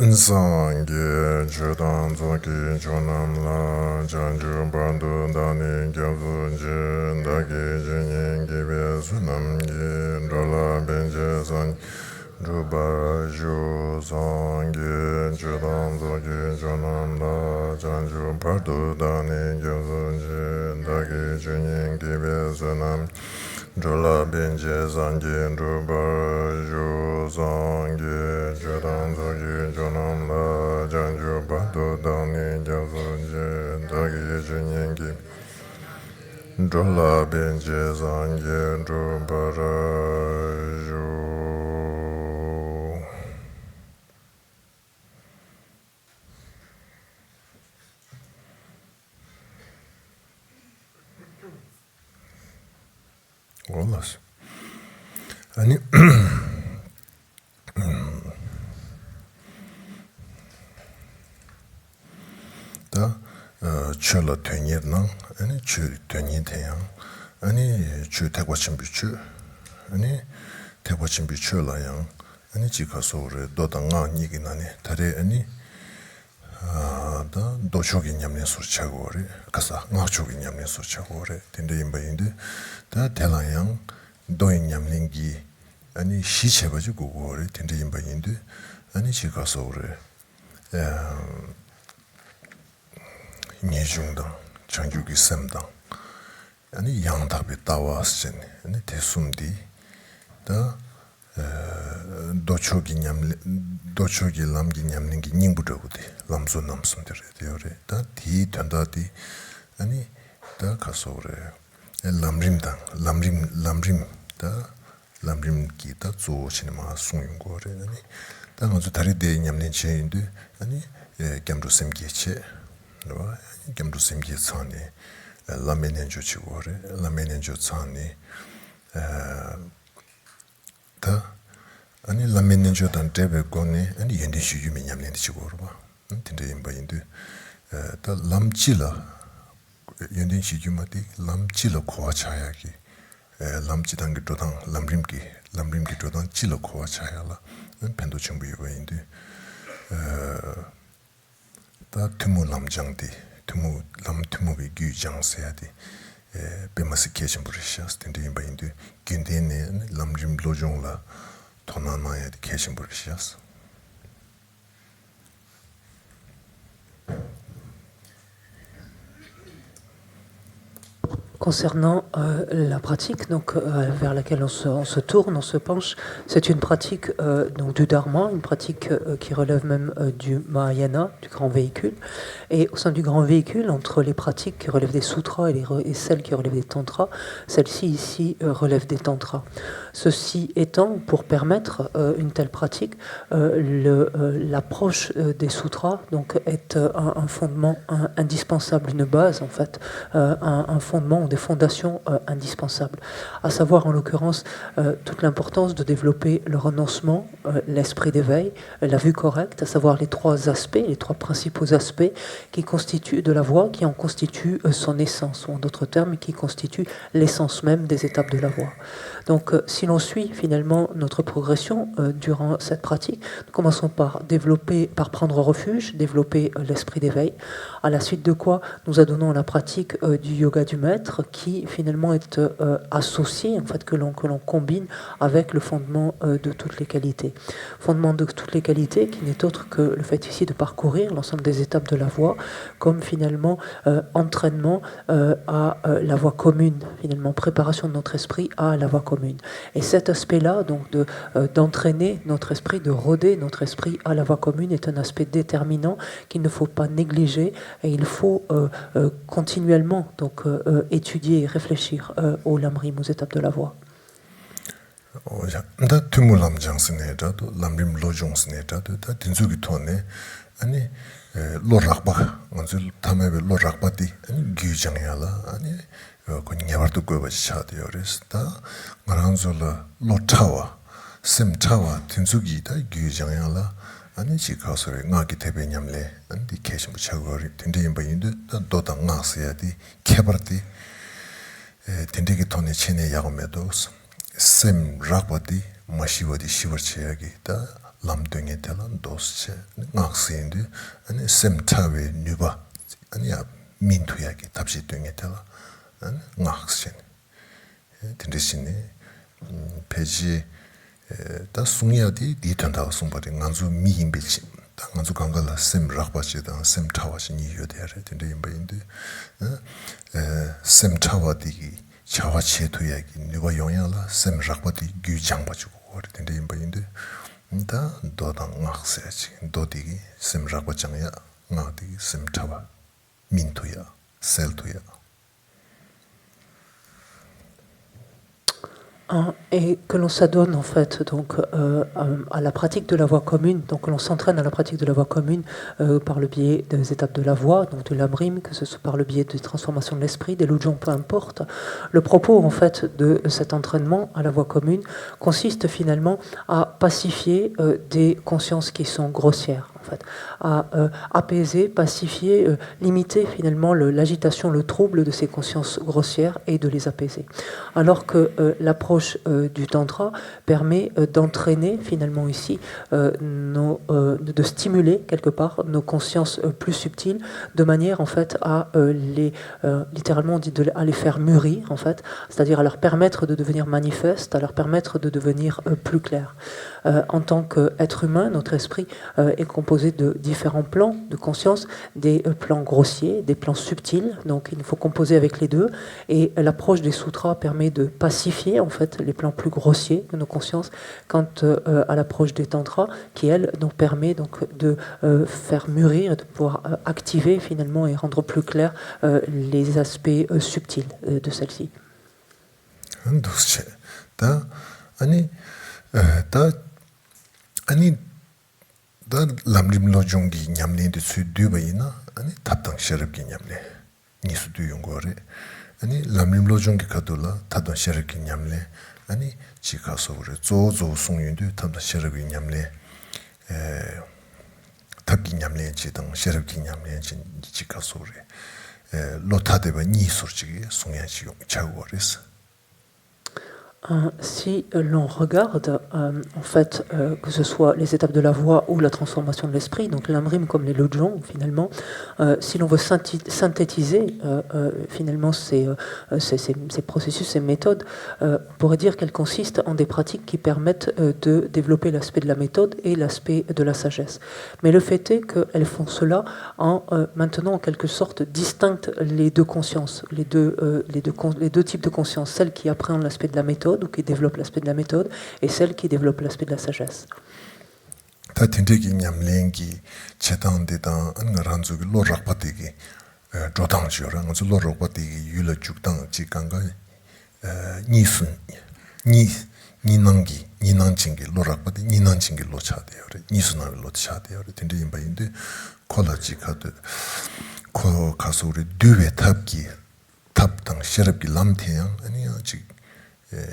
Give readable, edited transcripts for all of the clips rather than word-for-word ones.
Nsangi chudan zoki chonam la janju bandu dani gyabzu ji dagi jinyin gibi sunam gi drola benje san juba ju sangi chudan zoki chonam la janju bandu dani gyabzu ji dagi jinyin gibi sunam drola benje sangi juba ju sangi chudan zoki chonam la janju bandu dani gyabzu ji dagi jinyin gibi drola benje sangi juba ju. Olmaz. Hani da çöla tönyerden hani çö tönyer hani çö tekwaçın bir çö hani tekwaçın bir çöla yang hani çıkasore dodanga nigin hani tare hani da doçogin yamne sur çagore kasa ngachogin yamne sur çagore tende imbayinde da telayang doin yamlengi 아니 시체바지 고고래 텐데 임바인데 아니 지가서 그래 예중당 장주기 샘당 아니 양답이 따와스진 아니 대숨디 다 도초기 람기냠는기 닝부르고디 람존 남숨들 되어래 다디 된다디 아니 다 가서 그래 람림당 람림 다 람림 기타 조 시네마 숭용 거래니 당어서 다리 대 냠는 체인데 아니 gemru semgeche no gemru semge tsani lamenenjo chigore lamenenjo tsani ta 아니 lamenenjo dan debe gone 아니 yende shuyumi 냠nen chigore ba tinde imba inde ta lamchila yende shuyumati lamchila koa chayagi lamchidan ki dodan lamrim ki dodan chilo kowa chayala pendo chumbu yuwa indi ta tumu lamjang di tumu bi gyu jang seya di bemasi kechin burishas tindi yinba indi gyundene lamrim lojong la tonanaya di kechin burishas. Concernant la pratique donc, vers laquelle on se tourne, on se penche, c'est une pratique donc, du Dharma, une pratique qui relève même du Mahayana, du grand véhicule. Et au sein du grand véhicule, entre les pratiques qui relèvent des sutras et celles qui relèvent des tantras, celle-ci ici relève des tantras. Ceci étant, pour permettre une telle pratique, l'approche des sutras donc, est un fondement indispensable, une base en fait, un fondement, des fondations indispensables. À savoir en l'occurrence toute l'importance de développer le renoncement, l'esprit d'éveil, la vue correcte, à savoir les trois aspects, les trois principaux aspects qui constituent de la voie, qui en constituent son essence, ou en d'autres termes, qui constituent l'essence même des étapes de la voie. Donc, si l'on suit finalement notre progression durant cette pratique, nous commençons par prendre refuge, développer l'esprit d'éveil, à la suite de quoi nous adonnons la pratique du yoga du maître, qui finalement est associé, en fait, que l'on combine avec le fondement de toutes les qualités. Fondement de toutes les qualités qui n'est autre que le fait ici de parcourir l'ensemble des étapes de la voie, comme finalement entraînement à la voie commune, finalement préparation de notre esprit à la voie commune. Et cet aspect-là, donc d'entraîner notre esprit, de rôder notre esprit à la voie commune, est un aspect déterminant qu'il ne faut pas négliger, et il faut continuellement donc étudier et réfléchir au lamrim, aux étapes de la voie. 다 tumu lamjang 스네다도 lamrim lojong 스네다도 다 dinsugi tone 아니 lo rakba 먼저 담에베 lo rak바디 아니 규장야라 아니 그 냐와도 거버지 차디어스 다 마란졸라 lo 타와 심 타와 dinsugi 다 규장야라 아니 지가서에 나기 대변냠래 안디 계신 부차거리 딘데임바인데 도다 나스야디 케버티 딘데기 토네 체네 야고메도스 셈 락바디 마시바디 시버체야기 다 lam dunge tela dosche ngak sende ani sem tawe nuba ani ya min tuyagi tabshi dunge tela ani ngak sen tindishini peji 다 숭야디 디턴다 숭바디 간주 미임비치 다 간주 강가라 셈 락바치다 셈 타와시 니요데레 딘데 임바인데 셈 타와디 차와치 토야기 누가 용야라 셈 락바디 규장바치고 거리 딘데 임바인데 다 도당 막세지 도디기 셈 락바장야 나디 셈 타와 민토야 셀토야. Et que l'on s'adonne en fait donc à la pratique de la voie commune, donc que l'on s'entraîne à la pratique de la voie commune par le biais des étapes de la voie, donc de l'amrim, que ce soit par le biais de transformation de l'esprit, des lojong, peu importe. Le propos en fait de cet entraînement à la voie commune consiste finalement à pacifier des consciences qui sont grossières. En fait, à apaiser, pacifier, limiter finalement l'agitation, le trouble de ces consciences grossières et de les apaiser. Alors que l'approche du tantra permet d'entraîner finalement ici, de stimuler quelque part nos consciences plus subtiles, de manière en fait à littéralement on dit à les faire mûrir en fait, c'est-à-dire à leur permettre de devenir manifestes, à leur permettre de devenir plus clairs. En tant qu'être humain, notre esprit est composé de différents plans de conscience, des plans grossiers, des plans subtils, donc il faut composer avec les deux, et l'approche des sutras permet de pacifier en fait les plans plus grossiers de nos consciences, quant à l'approche des tantras, qui elle nous permet donc de faire mûrir, de pouvoir activer finalement et rendre plus clair les aspects subtils de celle-ci. 아니 다 람림로 종기 냠린데 수드바이나 아니 탑당 셔럽기 냠레 니수도 용거래 아니 람림로 종기 가돌라 타던 셔럽기 냠레 아니 지가서 그래 조조 송윤도 탑당 셔럽기 냠레 탑기 냠레 지등 셔럽기 냠레 진 지가서 그래 로타데바 니수르지 송야지 차고 그랬어. Si l'on regarde, en fait, que ce soit les étapes de la voie ou la transformation de l'esprit, donc l'amrim comme les lojong, finalement, si l'on veut synthétiser finalement ces processus, ces méthodes, on pourrait dire qu'elles consistent en des pratiques qui permettent de développer l'aspect de la méthode et l'aspect de la sagesse. Mais le fait est qu'elles font cela en maintenant en quelque sorte distinctes les deux consciences, les deux types de conscience, celle qui appréhende l'aspect de la méthode ou qui développe l'aspect de la méthode, et celle qui développe l'aspect de la sagesse.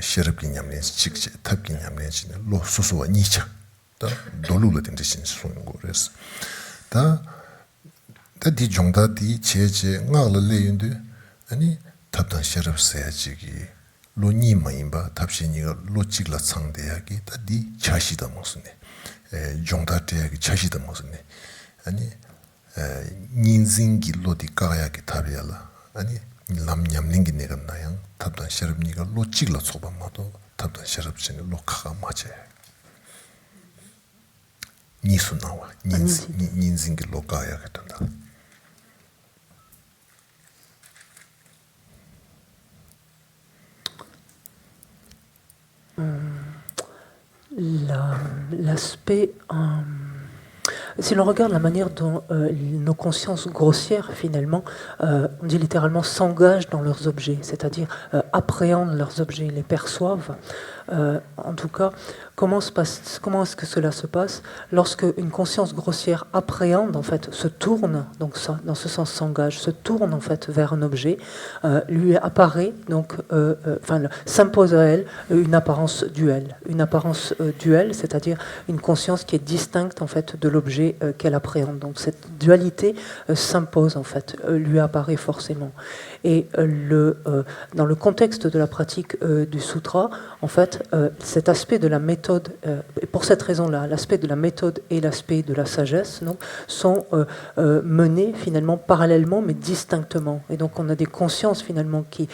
셔럽기 냠렌스 직제 탑기 냠렌스는 로 소소와 니차 다 돌루를 된 대신 쓰는 거래서 다디 종다디 제제 나를 레인데 아니 탑단 셔럽세야지기 로니마인바 탑신이가 로직라 상대야기 다디 차시다 무슨네 종다대야기 차시다 무슨네 아니 닌징기 로디 가야기 탑이야라 아니 람냠링기 내가 나양 탑단 셔럽니가 로직라 소반마도 탑단 셔럽신이 로카가 맞아 니수 나와 닌징기 로가야 같다. L'aspect si l'on regarde la manière dont nos consciences grossières, finalement, on dit littéralement, s'engagent dans leurs objets, c'est-à-dire appréhendent leurs objets, les perçoivent, en tout cas, comment est-ce que cela se passe lorsque une conscience grossière appréhende, en fait, se tourne, donc ça, dans ce sens s'engage, se tourne en fait vers un objet, lui apparaît, donc, s'impose à elle une apparence duelle, c'est-à-dire une conscience qui est distincte en fait de l'objet qu'elle appréhende. Donc cette dualité s'impose en fait, lui apparaît forcément. Et dans le contexte de la pratique du sutra, en fait, cet aspect de la méthode méthode, et pour cette raison-là, l'aspect de la méthode et l'aspect de la sagesse donc, sont menés finalement parallèlement mais distinctement. Et donc on a des consciences finalement qui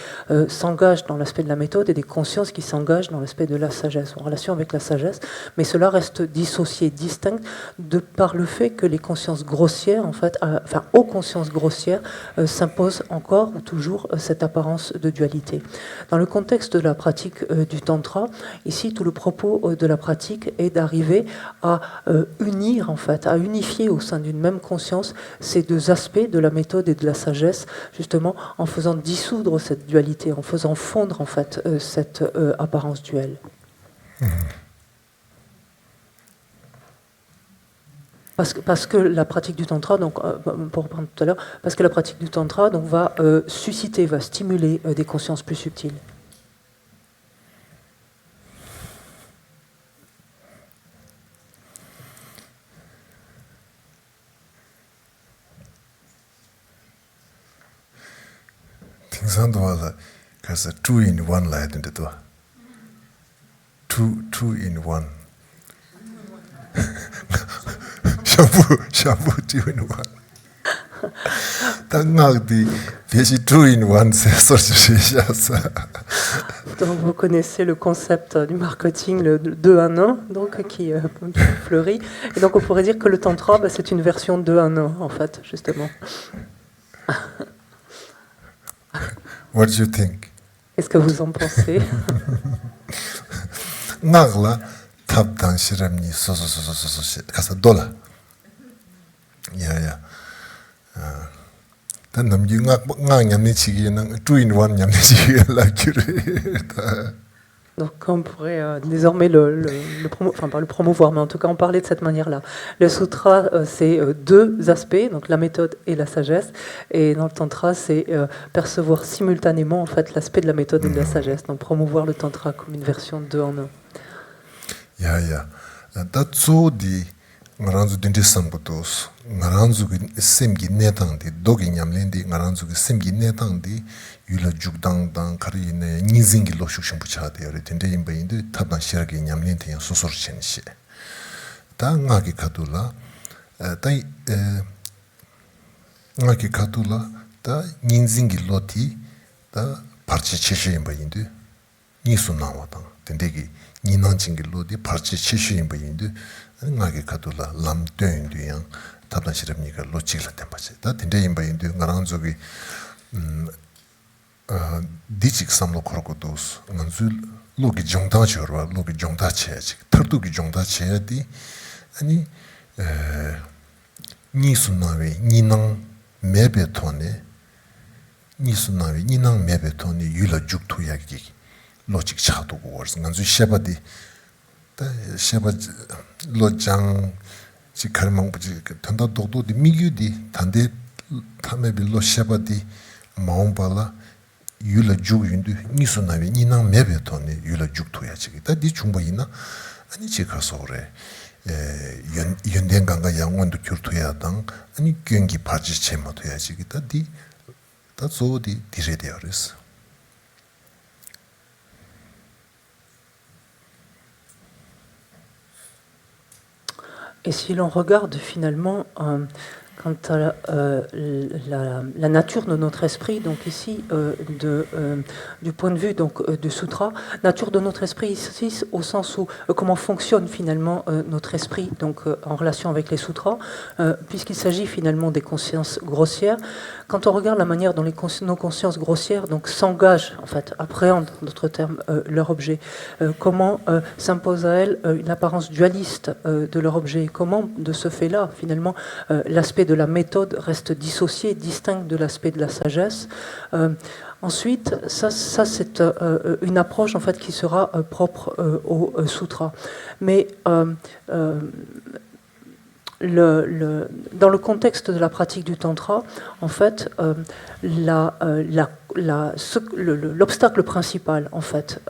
s'engagent dans l'aspect de la méthode et des consciences qui s'engagent dans l'aspect de la sagesse, en relation avec la sagesse, mais cela reste dissocié, distinct, de par le fait que les consciences grossières, en fait, aux consciences grossières, s'impose encore ou toujours cette apparence de dualité. Dans le contexte de la pratique du Tantra, ici, tout le propos de la pratique est d'arriver à unir, en fait, à unifier au sein d'une même conscience ces deux aspects de la méthode et de la sagesse, justement en faisant dissoudre cette dualité, en faisant fondre, en fait, cette apparence duelle. Parce que la pratique du tantra, donc pour reprendre tout à l'heure, parce que la pratique du tantra donc va susciter, va stimuler des consciences plus subtiles. 팅산도와라 가서 two in one 라야 된대도. Two in one. 샤브 two in one. 당나디 배시 two in one 세서지샤사. Donc vous connaissez le concept du marketing, le 2 en 1, donc qui fleurit. Et donc on pourrait dire que le tantra, c'est une version 2 en 1, en fait, justement. What do you think? Qu'est-ce que vous en pensez? 나글라 탑단 시람니 소소소소소소 가서 돌아. 야야. 단 남기 nga 냠니 치기는 two in one 냠니 치기 라큐레. Donc on pourrait désormais pas le promouvoir, mais en tout cas en parler de cette manière-là. Le sutra, c'est deux aspects, donc la méthode et la sagesse, et dans le tantra, c'est percevoir simultanément en fait l'aspect de la méthode et de la sagesse, donc promouvoir le tantra comme une version 2 en 1. 야야. 다츠오디 ngaranzu dindi sambutos ngaranzu semgi netangdi dogi nyamlendi ngaranzu semgi netangdi yula jugdang dang karine nizingi lo shukshin buchade yore dinde imba indi tabdan shiragi nyamlendi yang susur chenshi ta ngaki kadula ngaki kadula ta nizingi loti ta parchi cheshi imba indi nisu nawa dang dindegi ninanjingi loti parchi cheshi imba indi ngāki katula lam tuyāndu yāng tablan shirabniga lo chigla tenpache. Tā tindā yinba yindu ngā rāngzugi dichik samlo koroko dos ngānzu logi jongdā chorwa, logi jongdā chaya chik. Tardu ki jongdā chaya di nisu nāwe ninang mebe tōne nisu nāwe ninang mebe tōne yula juktu yagi lo chik chādu gu wars. Ngānzu sheba di sheba lo jang chi karmang buji tanda dokdo di migyu di tande tamebi lo sheba di maungbala yula juk yundu nisu nawe ninang mebe toni yula juk tuya chigi ta di chungba ina ani chi kaso ore yonden ganga yangwandu kyur tuya dang ani gyöngi paji chema tuya chigi ta di ta zo di dire de ores. Et si l'on regarde finalement quant à la nature de notre esprit, donc ici, du point de vue donc, du sutra, nature de notre esprit ici, au sens où comment fonctionne finalement notre esprit donc, en relation avec les sutras, puisqu'il s'agit finalement des consciences grossières. Quand on regarde la manière dont nos consciences grossières donc, s'engagent, en fait, appréhendent, d'autres termes, leur objet, comment s'impose à elles une apparence dualiste de leur objet, comment de ce fait-là, finalement, l'aspect de la méthode reste dissocié, distinct de l'aspect de la sagesse. Ensuite, ça c'est une approche en fait qui sera propre au sutra. Mais dans le contexte de la pratique du tantra, en fait, l'obstacle principal en fait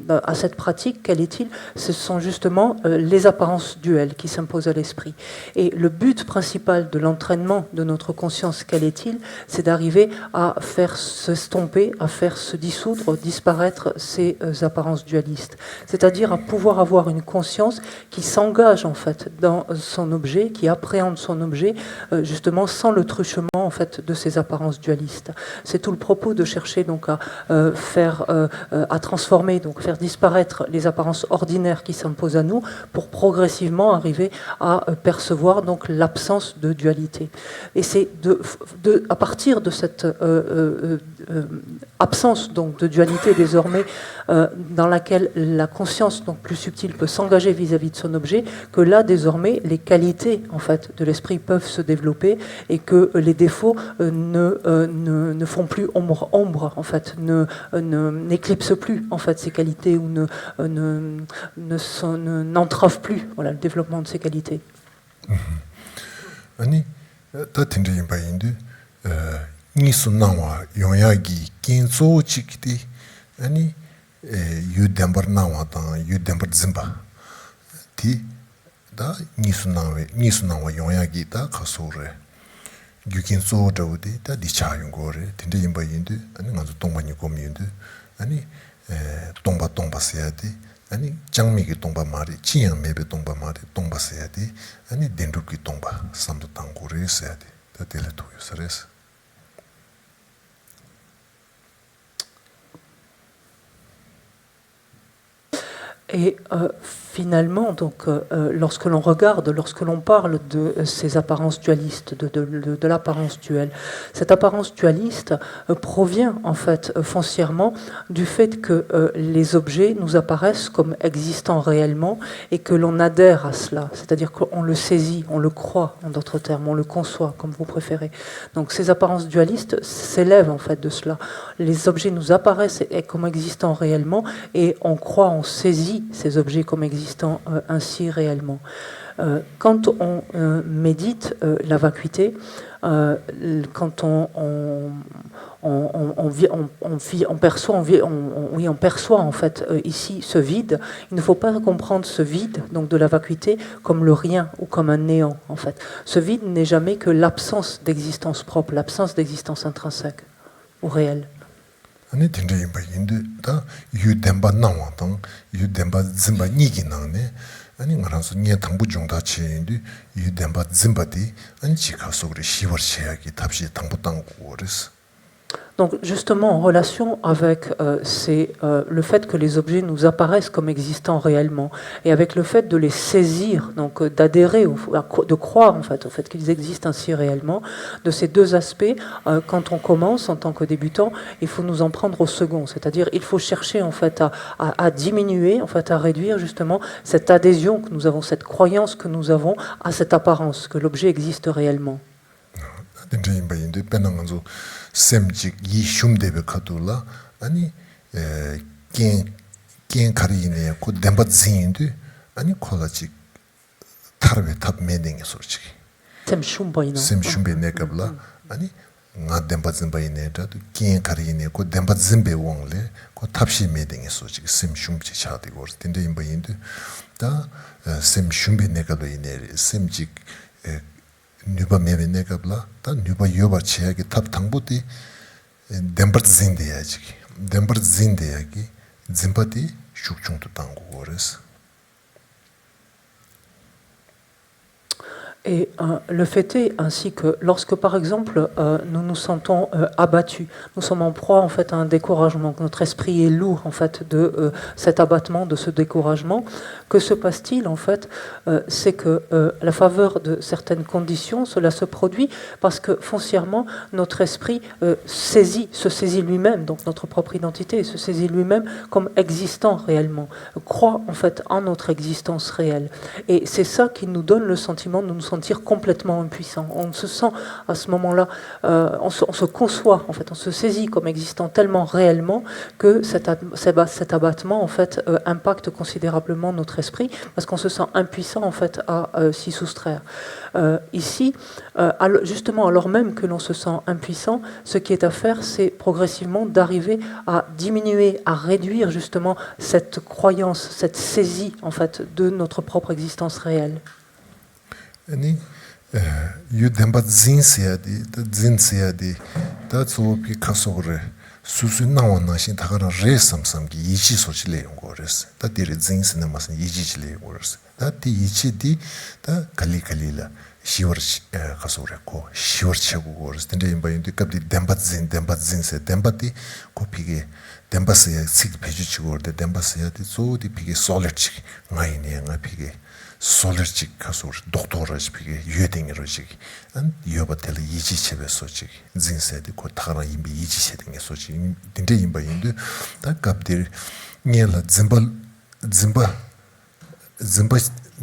à cette pratique, quel est-il? Ce sont justement les apparences duelles qui s'imposent à l'esprit. Et le but principal de l'entraînement de notre conscience, quel est-il? C'est d'arriver à faire s'estomper, à faire se dissoudre, disparaître ces apparences dualistes. C'est-à-dire à pouvoir avoir une conscience qui s'engage en fait dans son objet, qui appréhende son objet, justement sans le truchement en fait de ces apparences dualistes. C'est tout le propos de chercher donc à à transformer, donc faire disparaître les apparences ordinaires qui s'imposent à nous pour progressivement arriver à percevoir donc l'absence de dualité. Et c'est à partir de cette absence donc de dualité désormais dans laquelle la conscience donc plus subtile peut s'engager vis-à-vis de son objet, que là désormais les qualités en fait de l'esprit peuvent se développer et que les défauts ne font plus ombre en fait, n'éclipsent plus en fait ces qualités ou n'entravent plus voilà, le développement de ces qualités. 아니 다 텐데인 바인데 니스 나와 용야기 긴소 치키티 아니 유덴버 나와다 유덴버 짐바 티다 니스 나와 용야기 다 가소레 유긴소 저우디 다 디차용 거레 텐데인 바인데 아니 가서 동반이 고미인데 아니 동바세야디 아니 장미기 동바 말이 지양 매베 동바 말이 동바세야디 아니 덴루기 동바 삼도 당고레 세야디 다 텔레토요 서레스 Et finalement, donc, lorsque l'on regarde, lorsque l'on parle de ces apparences dualistes, de l'apparence duelle, cette apparence dualiste provient en fait foncièrement du fait que les objets nous apparaissent comme existant réellement et que l'on adhère à cela, c'est-à-dire qu'on le saisit, on le croit, en d'autres termes, on le conçoit, comme vous préférez. Donc ces apparences dualistes s'élèvent en fait de cela. Les objets nous apparaissent comme existant réellement et on croit, on saisit ces objets comme existant ainsi réellement. Quand on médite la vacuité, quand on perçoit en fait ici ce vide, il ne faut pas comprendre ce vide donc de la vacuité comme le rien ou comme un néant en fait. Ce vide n'est jamais que l'absence d'existence propre, l'absence d'existence intrinsèque ou réelle. 아니 딘데 임바인데 다 유덴바 나와당 유덴바 짐바 니기 나네 아니 말아서 니 당부 중다 치인데 유덴바 짐바디 아니 지가속으로 시월셔야기 답시 당부 당고 그랬어. Donc justement en relation avec le fait que les objets nous apparaissent comme existants réellement et avec le fait de les saisir, donc d'adhérer, de croire en fait, au fait qu'ils existent ainsi réellement, de ces deux aspects, quand on commence en tant que débutant, il faut nous en prendre au second, c'est-à-dire il faut chercher en fait à diminuer, en fait à réduire justement cette adhésion que nous avons, cette croyance que nous avons à cette apparence, que l'objet existe réellement. 셈직 이 흉대베 카둘라 아니 겐 카리네 고 뎀바진데 아니 콜라직 타르베 탑 메딩이 소르치기 셈shum베 네갑라 아니 nga 뎀바진 바이네다 겐 카리네 고 뎀바진베 웡레 고 탑시 메딩이 소르치기 셈shum치 차디고 딘데 임바인데 다 셈shum베 네가도 이네 셈직 뉴바 메베네갑라 다 뉴바 요바 치야기 탑 당보디 뎀버트 진데야지 뎀버트 진데야기 짐바디 슈크중도 당고 거레스. Et le fait est ainsi que lorsque, par exemple, nous nous sentons abattus, nous sommes en proie en fait à un découragement, que notre esprit est lourd en fait de cet abattement, de ce découragement, que se passe-t-il en fait? C'est que à la faveur de certaines conditions, cela se produit parce que foncièrement notre esprit se saisit lui-même, donc notre propre identité, se saisit lui-même comme existant réellement, croit en fait en notre existence réelle. Et c'est ça qui nous donne le sentiment de nous sentir complètement impuissant. On se sent à ce moment-là, on se conçoit, en fait, on se saisit comme existant tellement réellement que cet abattement, en fait, impacte considérablement notre esprit parce qu'on se sent impuissant, en fait, à s'y soustraire. Ici, justement, alors même que l'on se sent impuissant, ce qui est à faire, c'est progressivement d'arriver à diminuer, à réduire justement cette croyance, cette saisie, en fait, de notre propre existence réelle. 아니 유덴바 진세야디 진세야디 다소피 카소그레 수수 나원나신 다가라 레삼삼기 이치 소치레 고레스 다디르 진스네 마슨 이지치레 고레스 다디 이치디 다 칼리칼리라 시워치 카소레코 시워치고 고레스 근데 임바인디 갑디 덴바진 덴바진세 덴바디 코피게 덴바스야 식 페지치고 고르데 덴바스야디 소디 피게 솔레치 나이네 nga 피게 솔르직 가서 독도라지 비게 유딩이로지 안 여바텔 이지체베 소지 진세데 고 타나 임비 이지체딩에 소지 딘데 임바인데 다 갑들 니엘라 짐바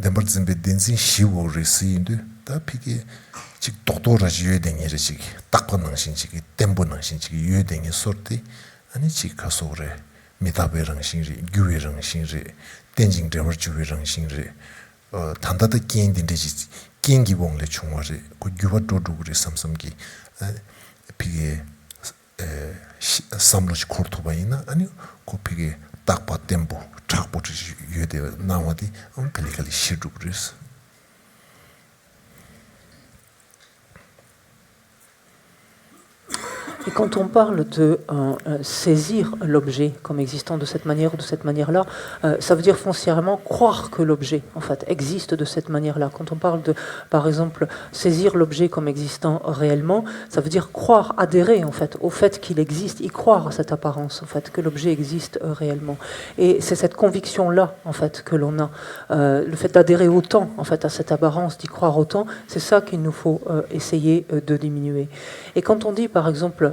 덴버 짐베 딘진 시wo 리시인데 다 비게 직 독도라지 유딩이로지 딱번능 신지기 템번능 신지기 유딩이 소르티 아니 직 가서 그래 미다베랑 신지 규웨랑 신지 덴징 데버 주웨랑 신지 단다다 끼인딘데지 끼인기 봉래 중화리 그 유바도도그리 삼삼기 피게 삼로치 코르토바이나 아니 코피게 딱바 템포 착보지 유데 나와디 칼리칼리 시두그리스 Et quand on parle de saisir l'objet comme existant de cette manière ou de cette manière-là, ça veut dire foncièrement croire que l'objet, en fait, existe de cette manière-là. Quand on parle de, par exemple, saisir l'objet comme existant réellement, ça veut dire croire, adhérer, en fait, au fait qu'il existe, y croire à cette apparence, en fait, que l'objet existe réellement. Et c'est cette conviction-là, en fait, que l'on a. Le fait d'adhérer autant, en fait, à cette apparence, d'y croire autant, c'est ça qu'il nous faut essayer de diminuer. Et quand on dit, par exemple,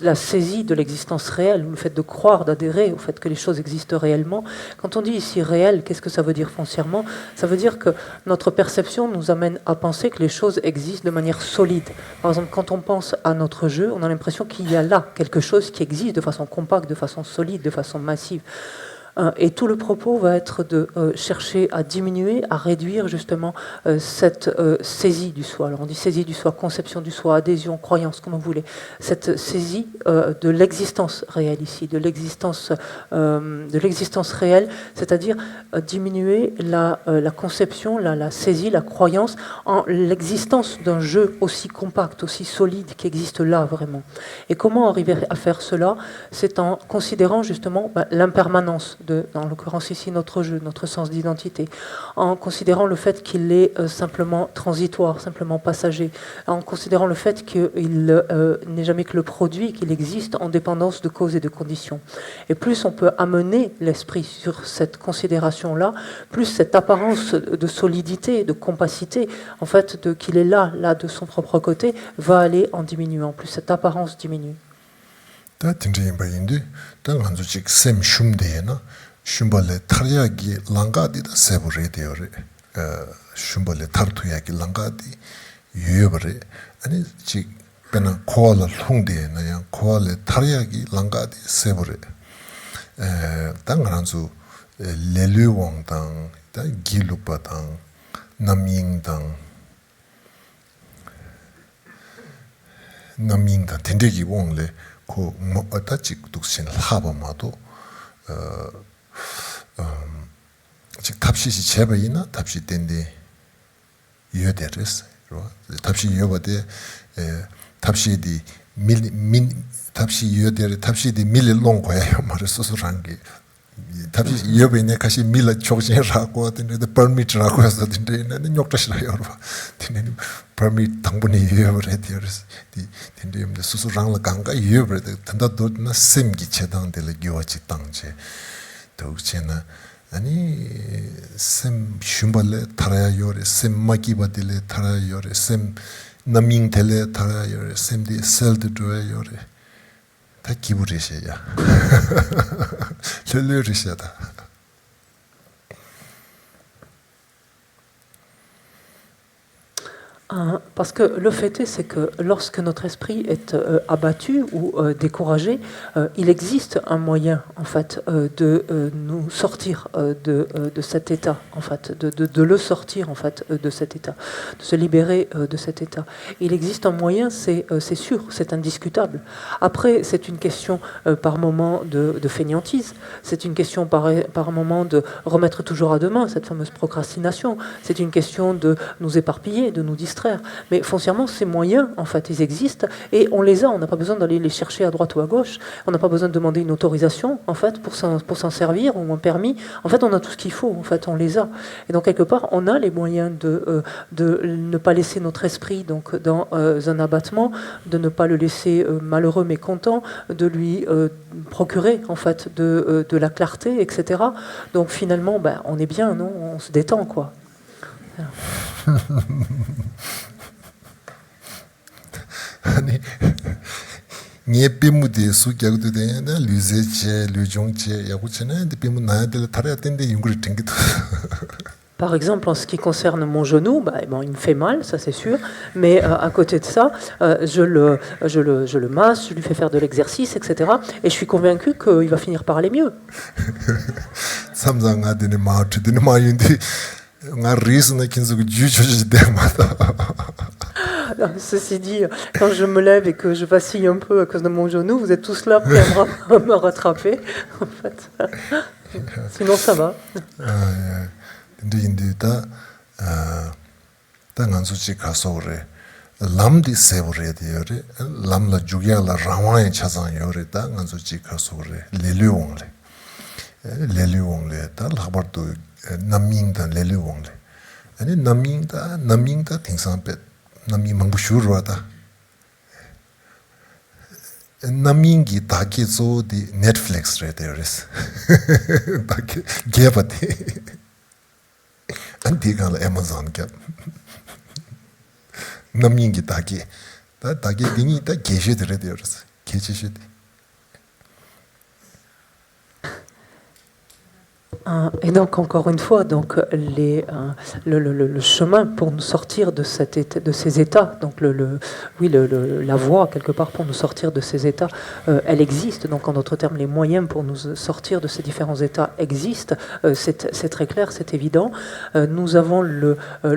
la saisie de l'existence réelle, le fait de croire, d'adhérer au fait que les choses existent réellement. Quand on dit ici réel, qu'est-ce que ça veut dire foncièrement? Ça veut dire que notre perception nous amène à penser que les choses existent de manière solide. Par exemple, quand on pense à notre jeu, on a l'impression qu'il y a là quelque chose qui existe de façon compacte, de façon solide, de façon massive. Et tout le propos va être de chercher à diminuer, à réduire justement cette saisie du soi. Alors on dit saisie du soi, conception du soi, adhésion, croyance, comme vous voulez. Cette saisie de l'existence réelle ici, de l'existence réelle, c'est-à-dire diminuer la conception, la saisie, la croyance en l'existence d'un jeu aussi compact, aussi solide qui existe là vraiment. Et comment arriver à faire cela? C'est en considérant justement l'impermanence en l'occurrence ici notre jeu, notre sens d'identité, en considérant le fait qu'il est simplement transitoire, simplement passager, en considérant le fait qu'il n'est jamais que le produit, qu'il existe en dépendance de causes et de conditions. Et plus on peut amener l'esprit sur cette considération-là, plus cette apparence de solidité, de compacité, en fait, qu'il est là de son propre côté, va aller en diminuant, plus cette apparence diminue. 다 tindayin bayindi, 다 nganzu chik sem shumdeyena, shumbale taryagi langadi da sebure deyore, shumbale tartuyagi langadi yuyobare, ani chik pena koala lungdeyena yang koala taryagi langadi sebure. 다 nganzu lelu wangdang, 다 gilupadang, namyingdang, tindegi wongle, 그 어따직 독신 하바마도 즉 탑시시 제바이나 탑시 땐데 이어데레스 탑시 이어바데 탑시디 밀 탑시 이어데레 탑시디 밀롱 거야 말을 소소한 게 탑시 이어베네 가시 밀라 조진하고 하던데 퍼미트라고 해서 근데 나는 욕다시라 여러 근데 permit 당분이 이어버려 되어서 근데 임데 수수랑을 강가 이어버려 단다도나 셈기 체당들 교화지 당제 더욱체나 아니 셈 shum발레 타라야 요레 셈 마기바딜레 타라야 요레 셈 나밍텔레 타라야 요레 셈디 셀드 도야 요레 다 기부리셔야 렐레리셔다 Parce que le fait est, c'est que lorsque notre esprit est abattu ou découragé, il existe un moyen, en fait, de nous sortir de cet état, en fait, de le sortir, en fait, de cet état, de se libérer de cet état. Il existe un moyen, c'est sûr, c'est indiscutable. Après, c'est une question par moment de fainéantise, c'est une question par moment de remettre toujours à demain, cette fameuse procrastination, c'est une question de nous éparpiller, de nous distraire. Mais foncièrement, ces moyens, en fait, ils existent et on les a. On n'a pas besoin d'aller les chercher à droite ou à gauche. On n'a pas besoin de demander une autorisation, en fait, pour s'en servir ou un permis. En fait, on a tout ce qu'il faut. En fait, on les a. Et donc, quelque part, on a les moyens de ne pas laisser notre esprit donc, dans un abattement, de ne pas le laisser malheureux mais content, de lui procurer, en fait, de la clarté, etc. Donc, finalement, ben, on est bien, non? On se détend, quoi. 아니 니 비무데 수격도 되나 류제체 류종체 야구체나 비무 나야들 타려야 된데 용그리 땡기도 Par exemple, en ce qui concerne mon genou, bah, bon, il me fait mal, ça c'est sûr, mais à côté de ça, je le masse, je lui fais faire de l'exercice, etc. Et je suis convaincu qu'il va finir par aller mieux. 삼상아드네 마트드네 마윤디 nga risna kinzugo jujuji demata. Ceci dit, quand je me lève et que je vacille un peu à cause de mon genou, vous êtes tous là prêts à me rattraper, en fait. Sinon, ça va. 근데 다 당한수치 가서 그래. 람디 세브레 되어래. 람라 주야라 라와에 찾아요. 그랬다. 한수치 가서 그래. 레류옹래. 레류옹래. 다 라버도 남밍다 레류옹래. 아니 남밍다 팅상배 남미 망부슈르와다. 남밍기 다기조디 넷플릭스 레데어스. 다기 게바티. 안티가 아마존 게 남밍기 다기 딩이 다 게시드레데어스. 게시시디. Et donc, encore une fois, donc, le chemin pour nous sortir de ces états, donc la voie, quelque part, pour nous sortir de ces états, elle existe. Donc, en d'autres termes, les moyens pour nous sortir de ces différents états existent. C'est très clair, c'est évident. Nous avons le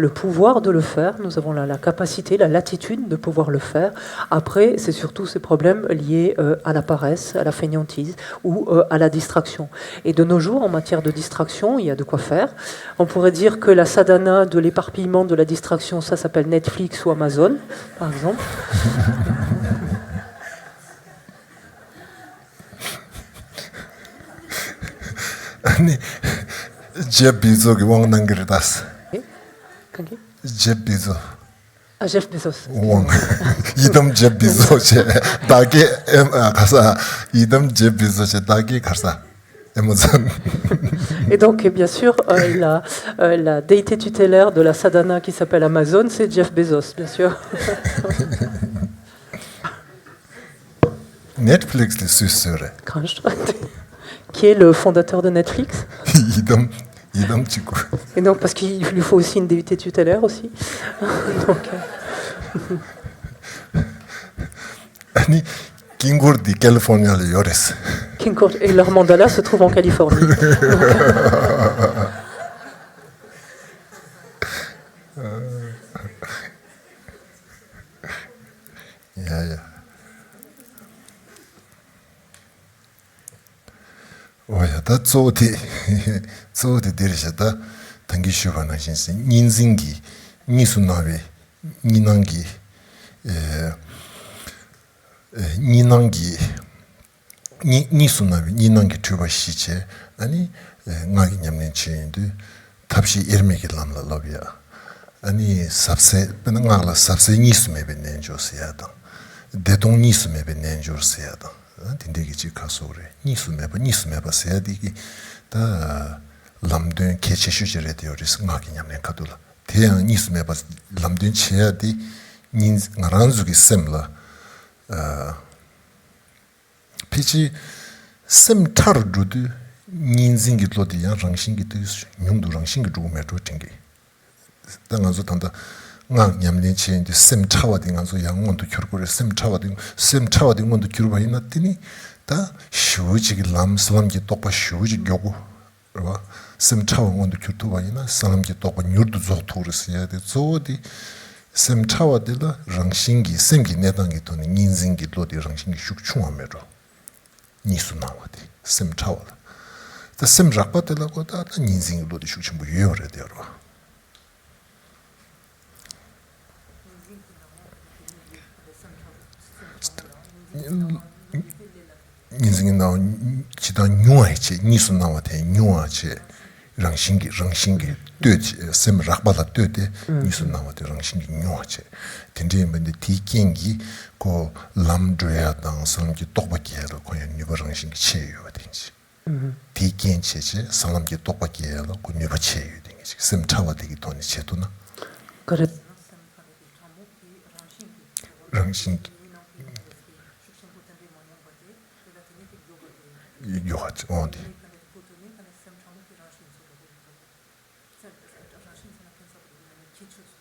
pouvoir de le faire, nous avons la capacité, la latitude de pouvoir le faire. Après, c'est surtout ces problèmes liés à la paresse, à la fainéantise ou à la distraction. Et de nos jours, en matière de distraction, il y a de quoi faire. On pourrait dire que la sadhana de l'éparpillement de la distraction, ça s'appelle Netflix ou Amazon, par exemple. 아니 제프 비조기 왕난그르다스. Okay. 제프 비조. Ah, Jeff Bezos. 왕 이덤 제프 비조체 다게 가사 이덤 제프 비조체 다게 가사. Amazon. Et donc, bien sûr, la déité tutélaire de la sadhana qui s'appelle Amazon, c'est Jeff Bezos, bien sûr. Netflix, les suceurs. Qui est le fondateur de Netflix. Et donc, parce qu'il lui faut aussi une déité tutélaire aussi. Donc, King Court di California le Yores. King Court et leur mandala se trouve en Californie. Yeah. 오야 다 쪼티 데리셔다 당기슈바나 신세 닌징기 니수나베 니난기 니난기 니수나베 니난기 투바시체 아니 나기 냠는 치인데 탑시 이르메기 람라로비아 아니 삽세 benangala 삽세 니스메베 nenjosi야다 대동 니스메베 nenjosi야다 딘데기 지카소레 니스메바 세야디기 다 람든 케체슈제레 되어리스 나기 냠는 카돌라 대양 니스메바 람든 치야디 닌 나란주기 셈라 피치 셈타르두드 닌징기 로디야 랑싱기 뜨스 뇽두 랑싱기 두메도 팅기 당아서 탄다 nga nyamlen chen de sem chawa de nga so yang on to kyur ko sem chawa de on to kyur ba ina tini ta shuji gi lam salam gi tokpa shuji gyogu ro sem chawa on to kyur to ba ina salam gi tokpa nyur du zo to res ya de zo di sem chawa de la rangshin gi sem gi nedang gi to ni ninzing gi lo de rangshin gi shuk chung ame ro ni su na wa de sem chawa la ta sem rakpa de la ko ta ninzing gi lo de shuk chung bu yo re de ro 인생이 나 기타 뉴아이체 니스 나와테 뉴아체 랑싱기 되지 셈 락바다 되데 니스 나와테 랑싱기 뉴아체 텐데면데 티킹기 고 람드야 당선기 똑바기에로 거의 뉴버 랑싱기 체요 된지 티킹체체 사람기 똑바기에로 고 뉴버 체요 된지 셈 차와되기 돈이 제도나 그래 랑싱기 요하지 어디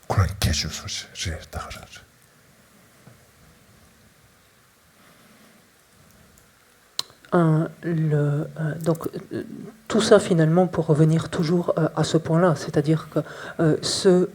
그런 개주 소식 제 따라라 Donc tout ça finalement pour revenir toujours à ce point-là, c'est-à-dire que ce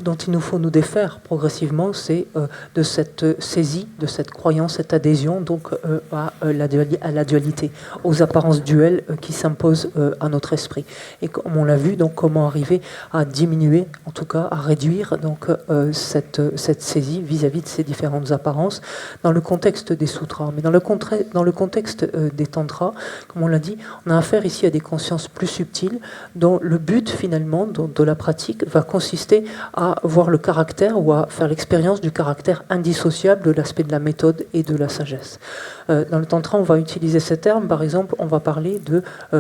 dont il nous faut nous défaire progressivement, c'est de cette saisie, de cette croyance, cette adhésion donc à la dualité, aux apparences duelles qui s'imposent à notre esprit. Et comme on l'a vu, donc comment arriver à diminuer, en tout cas à réduire donc cette saisie vis-à-vis de ces différentes apparences dans le contexte des sutras, mais dans le contexte des tantras, comme on l'a dit, on a affaire ici à des consciences plus subtiles dont le but finalement de la pratique va consister à voir le caractère ou à faire l'expérience du caractère indissociable de l'aspect de la méthode et de la sagesse. Dans le tantra, on va utiliser ces termes, par exemple, on va parler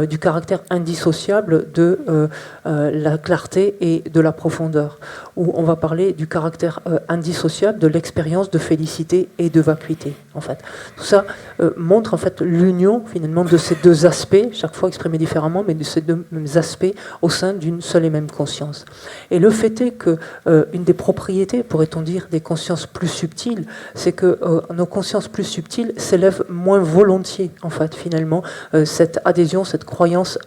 du caractère indissociable de la clarté et de la profondeur, ou on va parler du caractère indissociable de l'expérience de félicité et de vacuité. En fait, tout ça montre en fait l'union finalement de ces deux aspects, chaque fois exprimés différemment, mais de ces deux mêmes aspects au sein d'une seule et même conscience. Et le fait est que une des propriétés, pourrait-on dire, des consciences plus subtiles, c'est que nos consciences plus subtiles s'élèvent moins volontiers, en fait, finalement, cette adhésion, cette croyance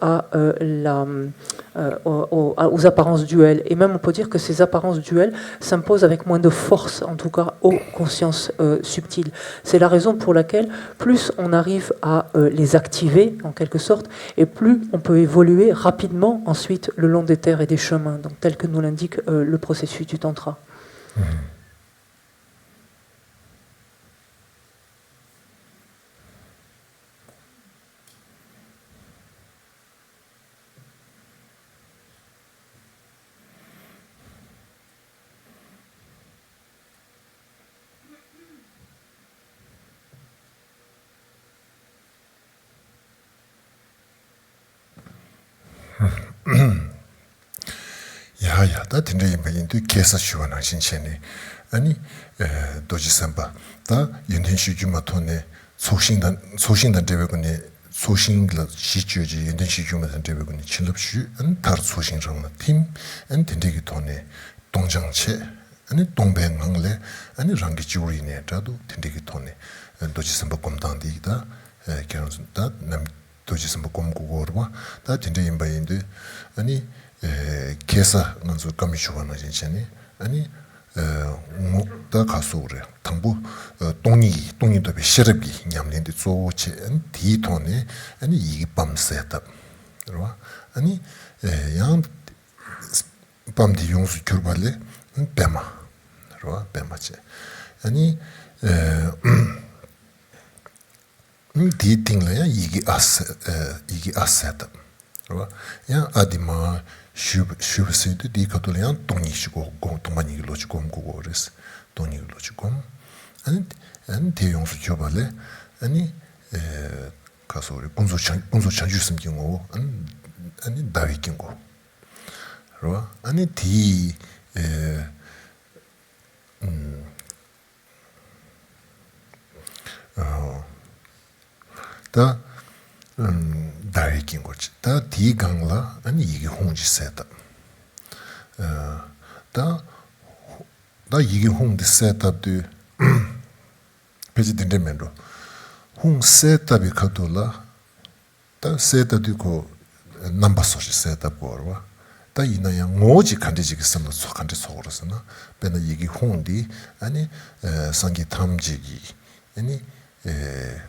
aux apparences duelles. Et même on peut dire que ces apparences duelles s'imposent avec moins de force, en tout cas aux consciences subtiles. C'est la raison pour laquelle plus on arrive à les activer, en quelque sorte, et plus on peut évoluer rapidement ensuite le long des terres et des chemins, donc tel que nous l'indique le processus du Tantra. 야야 다 진짜 임바인도 계사 시원한 신체네 아니 도지선바 다 윤현시주마토네 소신단 대백군이 소신글 시주지 윤현시주마토 대백군이 진럽시 다 소신정의 팀은 된대기 돈에 동정체 아니 동뱅항래 아니 랑기주리네 다도 된대기 돈에 도지선바 검단디다 결혼다 남 도지선바 검고고르와 다 진짜 임바인도 아니 계사 먼저 감시하는 진짜니 아니 다 가수래 당부 동이도 비시럽기 냠는데 조체 디톤에 아니 이 밤새다 그러와 아니 양 밤디 용수 줄발레 배마 그러와 배마체 아니 디팅래야 이게 아세다 그러와 야 아디마 슈브스이드 디카톨리안 동이시고 동반이 로지고 고고레스 동이 로지고 아니 대용수 줘발레 아니 가서 우리 군소 chanjusum 경우 아니 다위 경우 그러 아니 디 다 다이긴 거지. 다 디강라 아니 이게 홍지세다. 다 다 이게 홍디 셋업도 페이지 딘데면도 홍 셋업이 가도라 다 셋업도 고 넘버 소시 셋업 거와 다 이나야 오지 간디지기 섬도 속한데 속으로서나 배나 이게 홍디 아니 상기 탐지기 아니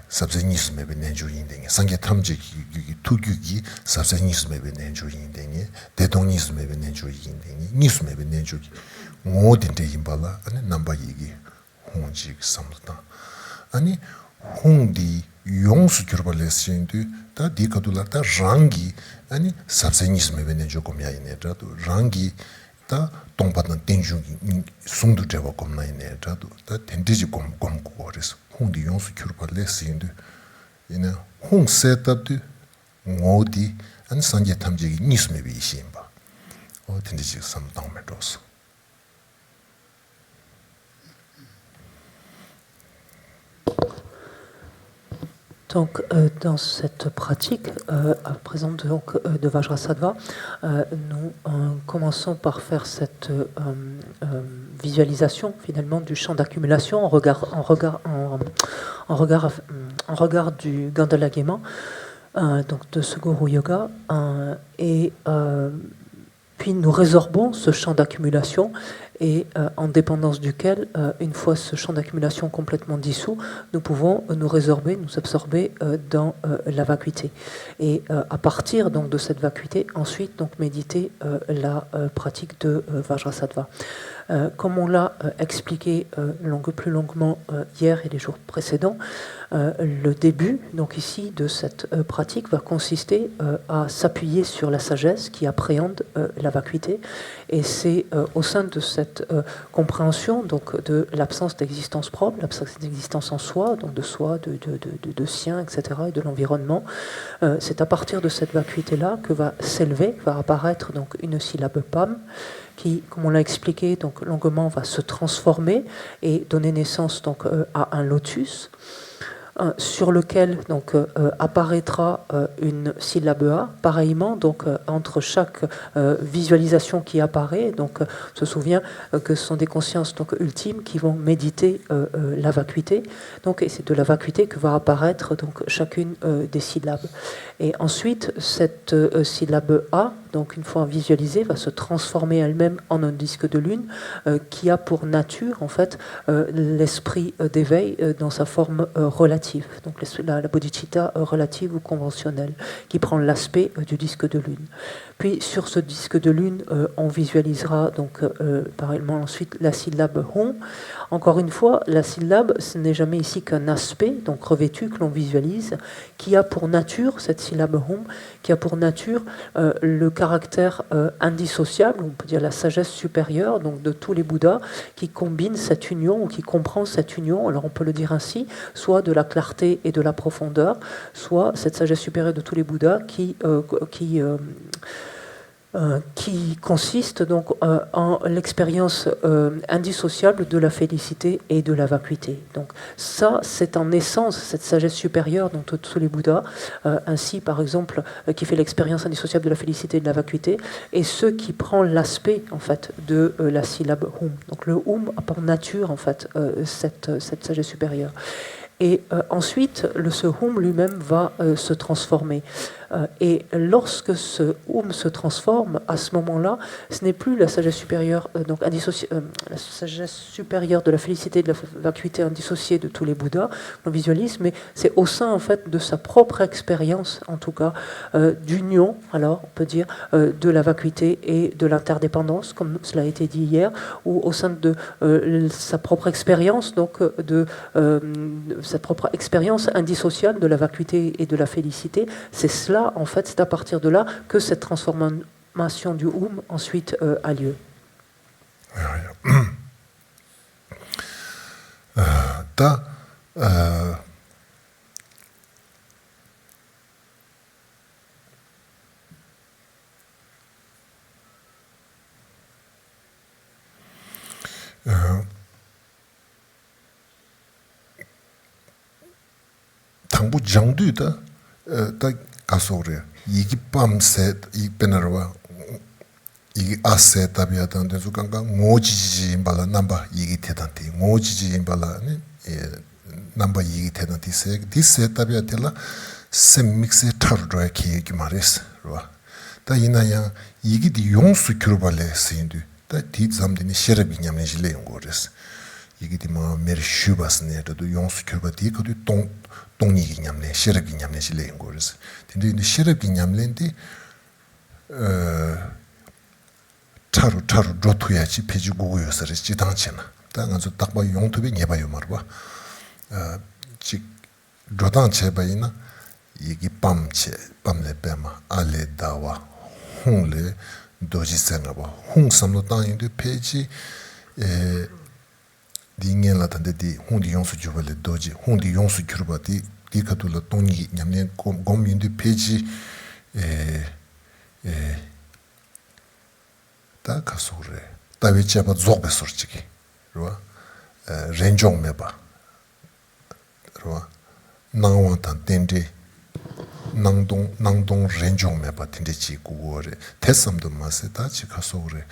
sabzanyisme be nenjuindenge sange tamji ki tugyugi sabzanyisme be nenjuindenge dedongnisme be nenjuindenge nisme be nenjugi ngodinde imbala ane namba yigi honji samlta ani hongdi yongsu gyurbalesindu ta dikadula ta rangi ani sabzanyisme be nenjogomya ine dadu rangi 다 동받는 땡중이 송도 잡아 겁나 있네. 저도 다 텐디지 검고 그래서 홍디 용수 규르발 레스인데 이네 홍 셋업도 어디 안 산제 탐지기 니스메 비신 봐. 텐디지 삼 당매도서. Donc, dans cette pratique présente donc, de Vajrasattva, nous commençons par faire cette visualisation finalement du champ d'accumulation en regard du Gandhala Gema, donc de ce Guru Yoga, et puis nous résorbons ce champ d'accumulation et en dépendance duquel, une fois ce champ d'accumulation complètement dissous, nous pouvons nous résorber, nous absorber dans la vacuité. Et à partir donc de cette vacuité, ensuite donc méditer la pratique de Vajrasattva. Comme on l'a expliqué plus longuement hier et les jours précédents, le début donc ici de cette pratique va consister à s'appuyer sur la sagesse qui appréhende la vacuité, et c'est au sein de cette compréhension donc de l'absence d'existence propre, l'absence d'existence en soi, donc de soi, de sien, etc., et de l'environnement. C'est à partir de cette vacuité-là que va s'élever, va apparaître donc une syllabe PAM, qui, comme on l'a expliqué donc longuement, va se transformer et donner naissance donc à un lotus, sur lequel donc apparaîtra une syllabe A. Pareillement, donc entre chaque visualisation qui apparaît, donc on se souvient que ce sont des consciences donc ultimes qui vont méditer la vacuité. Donc, et c'est de la vacuité que va apparaître donc chacune des syllabes. Et ensuite, cette syllabe A, donc une fois visualisée, va se transformer elle-même en un disque de lune qui a pour nature en fait l'esprit d'éveil dans sa forme relative. Donc la bodhicitta relative ou conventionnelle, qui prend l'aspect du disque de lune. Puis sur ce disque de lune, on visualisera donc pareillement ensuite la syllabe Hon. Encore une fois, la syllabe, ce n'est jamais ici qu'un aspect, donc revêtu, que l'on visualise, qui a pour nature, cette syllabe Hon, qui a pour nature le caractère indissociable, on peut dire la sagesse supérieure, donc de tous les Bouddhas, qui combine cette union, ou qui comprend cette union, alors on peut le dire ainsi, soit de la clarté et de la profondeur, soit cette sagesse supérieure de tous les Bouddhas qui consiste donc en l'expérience indissociable de la félicité et de la vacuité. Donc ça, c'est en essence cette sagesse supérieure dont tous les Bouddhas, ainsi par exemple, qui fait l'expérience indissociable de la félicité et de la vacuité, et ce qui prend l'aspect en fait de la syllabe Hum. Donc le Hum a par nature en fait cette sagesse supérieure. Et ensuite, ce Hum lui-même va se transformer. Et lorsque ce Hum se transforme, à ce moment-là, ce n'est plus la sagesse supérieure, donc la sagesse supérieure de la félicité et de la vacuité indissociée de tous les Bouddhas, on visualise, mais c'est au sein en fait de sa propre expérience, en tout cas, d'union, alors on peut dire, de la vacuité et de l'interdépendance, comme cela a été dit hier, ou au sein de sa propre expérience, donc de sa propre expérience indissociable de la vacuité et de la félicité. C'est cela, en fait, c'est à partir de là que cette transformation du Hum ensuite a lieu. 당부 정도다 다 가소래 이기 밤새 이 베나와 이게 아세 답이었던 데서 강가 모지지 임발라 넘버 이게 대단티 모지지 임발라니 넘버 이게 대단티 디세 답이었더라 셈 믹스 타르도에 기기 말했어 다 이나야 이게 디 용수 규르발레 쓰인도 다 디zamdini 셰르비 냠네질레 용고레스 이게 디마 메르슈바스네도 용수 규르바디 그도 동니기 냠네 셰르비 냠네질레 용고레스 근데 셰르비 냠렌디 차루 로투야지 페지고 요서를 지당치나 당한서 딱봐 용투비 녀봐요 말봐 지 로당 제바이나 이기 밤레 베마 알레다와 홍레 도지생아바 홍삼로 땅인데 페이지 딩엘라던데디 홍디 용수 주벌레 도지 홍디 용수 규르바디 디카둘라 동니 냠네 곰민데 페이지 다 가소래 다위치아바 조베 소르치기 로와 렌종 메바 로와 나원탄 텐데 낭동 렌종 메바 텐데 지구월에 대섬도 마세다 지가소래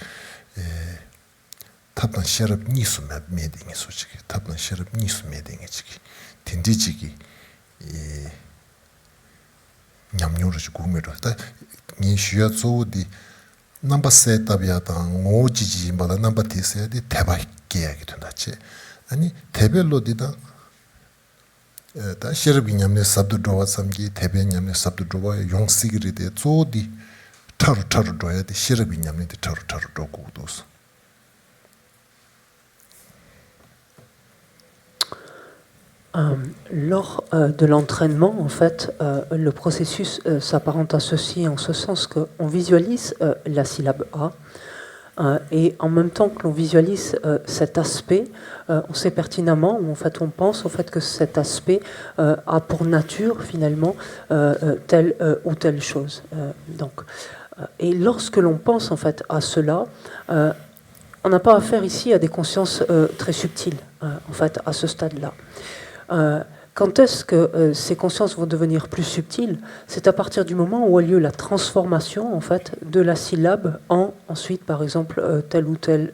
탑단 셔럽 니수 메딩이 소치기 탑단 셔럽 니수 메딩이 지기 텐데 지기 냠뇨르지 구메로 니 쉬어 조디 넘버 세트업이야다 오지지 말아 넘버 티세디 대박 계약이 된다지 아니 대별로디다 다 셔비냠네 삽두도와 삼기 대변냠네 삽두도와 용시기리데 조디 타루 도야디 셔비냠네 타루 도고도스 Lors de l'entraînement, en fait, le processus s'apparente à ceci, en ce sens qu'on visualise la syllabe A, et en même temps que l'on visualise cet aspect, on sait pertinemment, ou en fait on pense au fait que cet aspect a pour nature finalement telle ou telle chose. Et lorsque l'on pense en fait à cela, on n'a pas affaire ici à des consciences très subtiles, en fait, à ce stade-là. Quand est-ce que ces consciences vont devenir plus subtiles? C'est à partir du moment où a lieu la transformation en fait de la syllabe en ensuite par exemple tel ou tel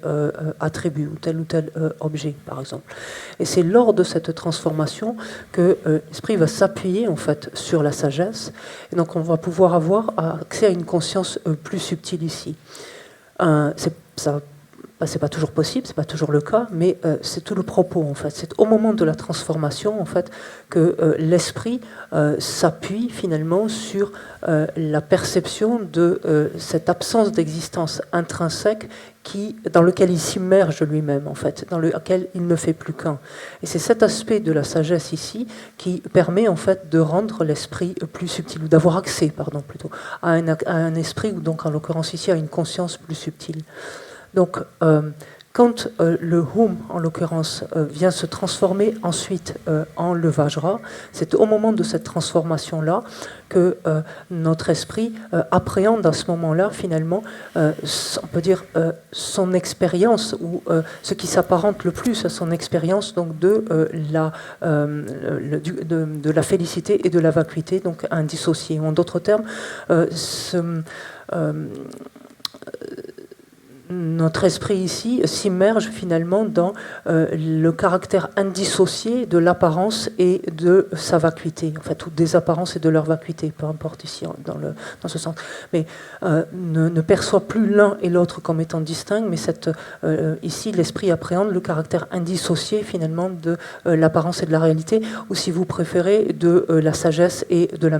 attribut ou tel objet par exemple. Et c'est lors de cette transformation que l'esprit va s'appuyer en fait sur la sagesse et donc on va pouvoir avoir accès à une conscience plus subtile ici. C'est pas toujours possible, c'est pas toujours le cas, mais c'est tout le propos en fait. C'est au moment de la transformation en fait que l'esprit s'appuie finalement sur la perception de cette absence d'existence intrinsèque dans lequel il s'immerge lui-même en fait, dans lequel il ne fait plus qu'un. Et c'est cet aspect de la sagesse ici qui permet en fait de rendre l'esprit plus subtil, ou d'avoir accès, pardon, plutôt, à un esprit, ou donc en l'occurrence ici à une conscience plus subtile. Donc, quand le hum, en l'occurrence, vient se transformer ensuite en le vajra, c'est au moment de cette transformation-là que notre esprit appréhende à ce moment-là, finalement, on peut dire, son expérience, ou ce qui s'apparente le plus à son expérience donc, de la félicité et de la vacuité, donc indissociée. En d'autres termes, notre esprit ici s'immerge finalement dans le caractère indissocié de l'apparence et de sa vacuité, en fait, ou des apparences et de leur vacuité, peu importe ici dans ce sens. Mais ne perçoit plus l'un et l'autre comme étant distincts, mais ici l'esprit appréhende le caractère indissocié finalement de l'apparence et de la réalité, ou si vous préférez de la sagesse et de la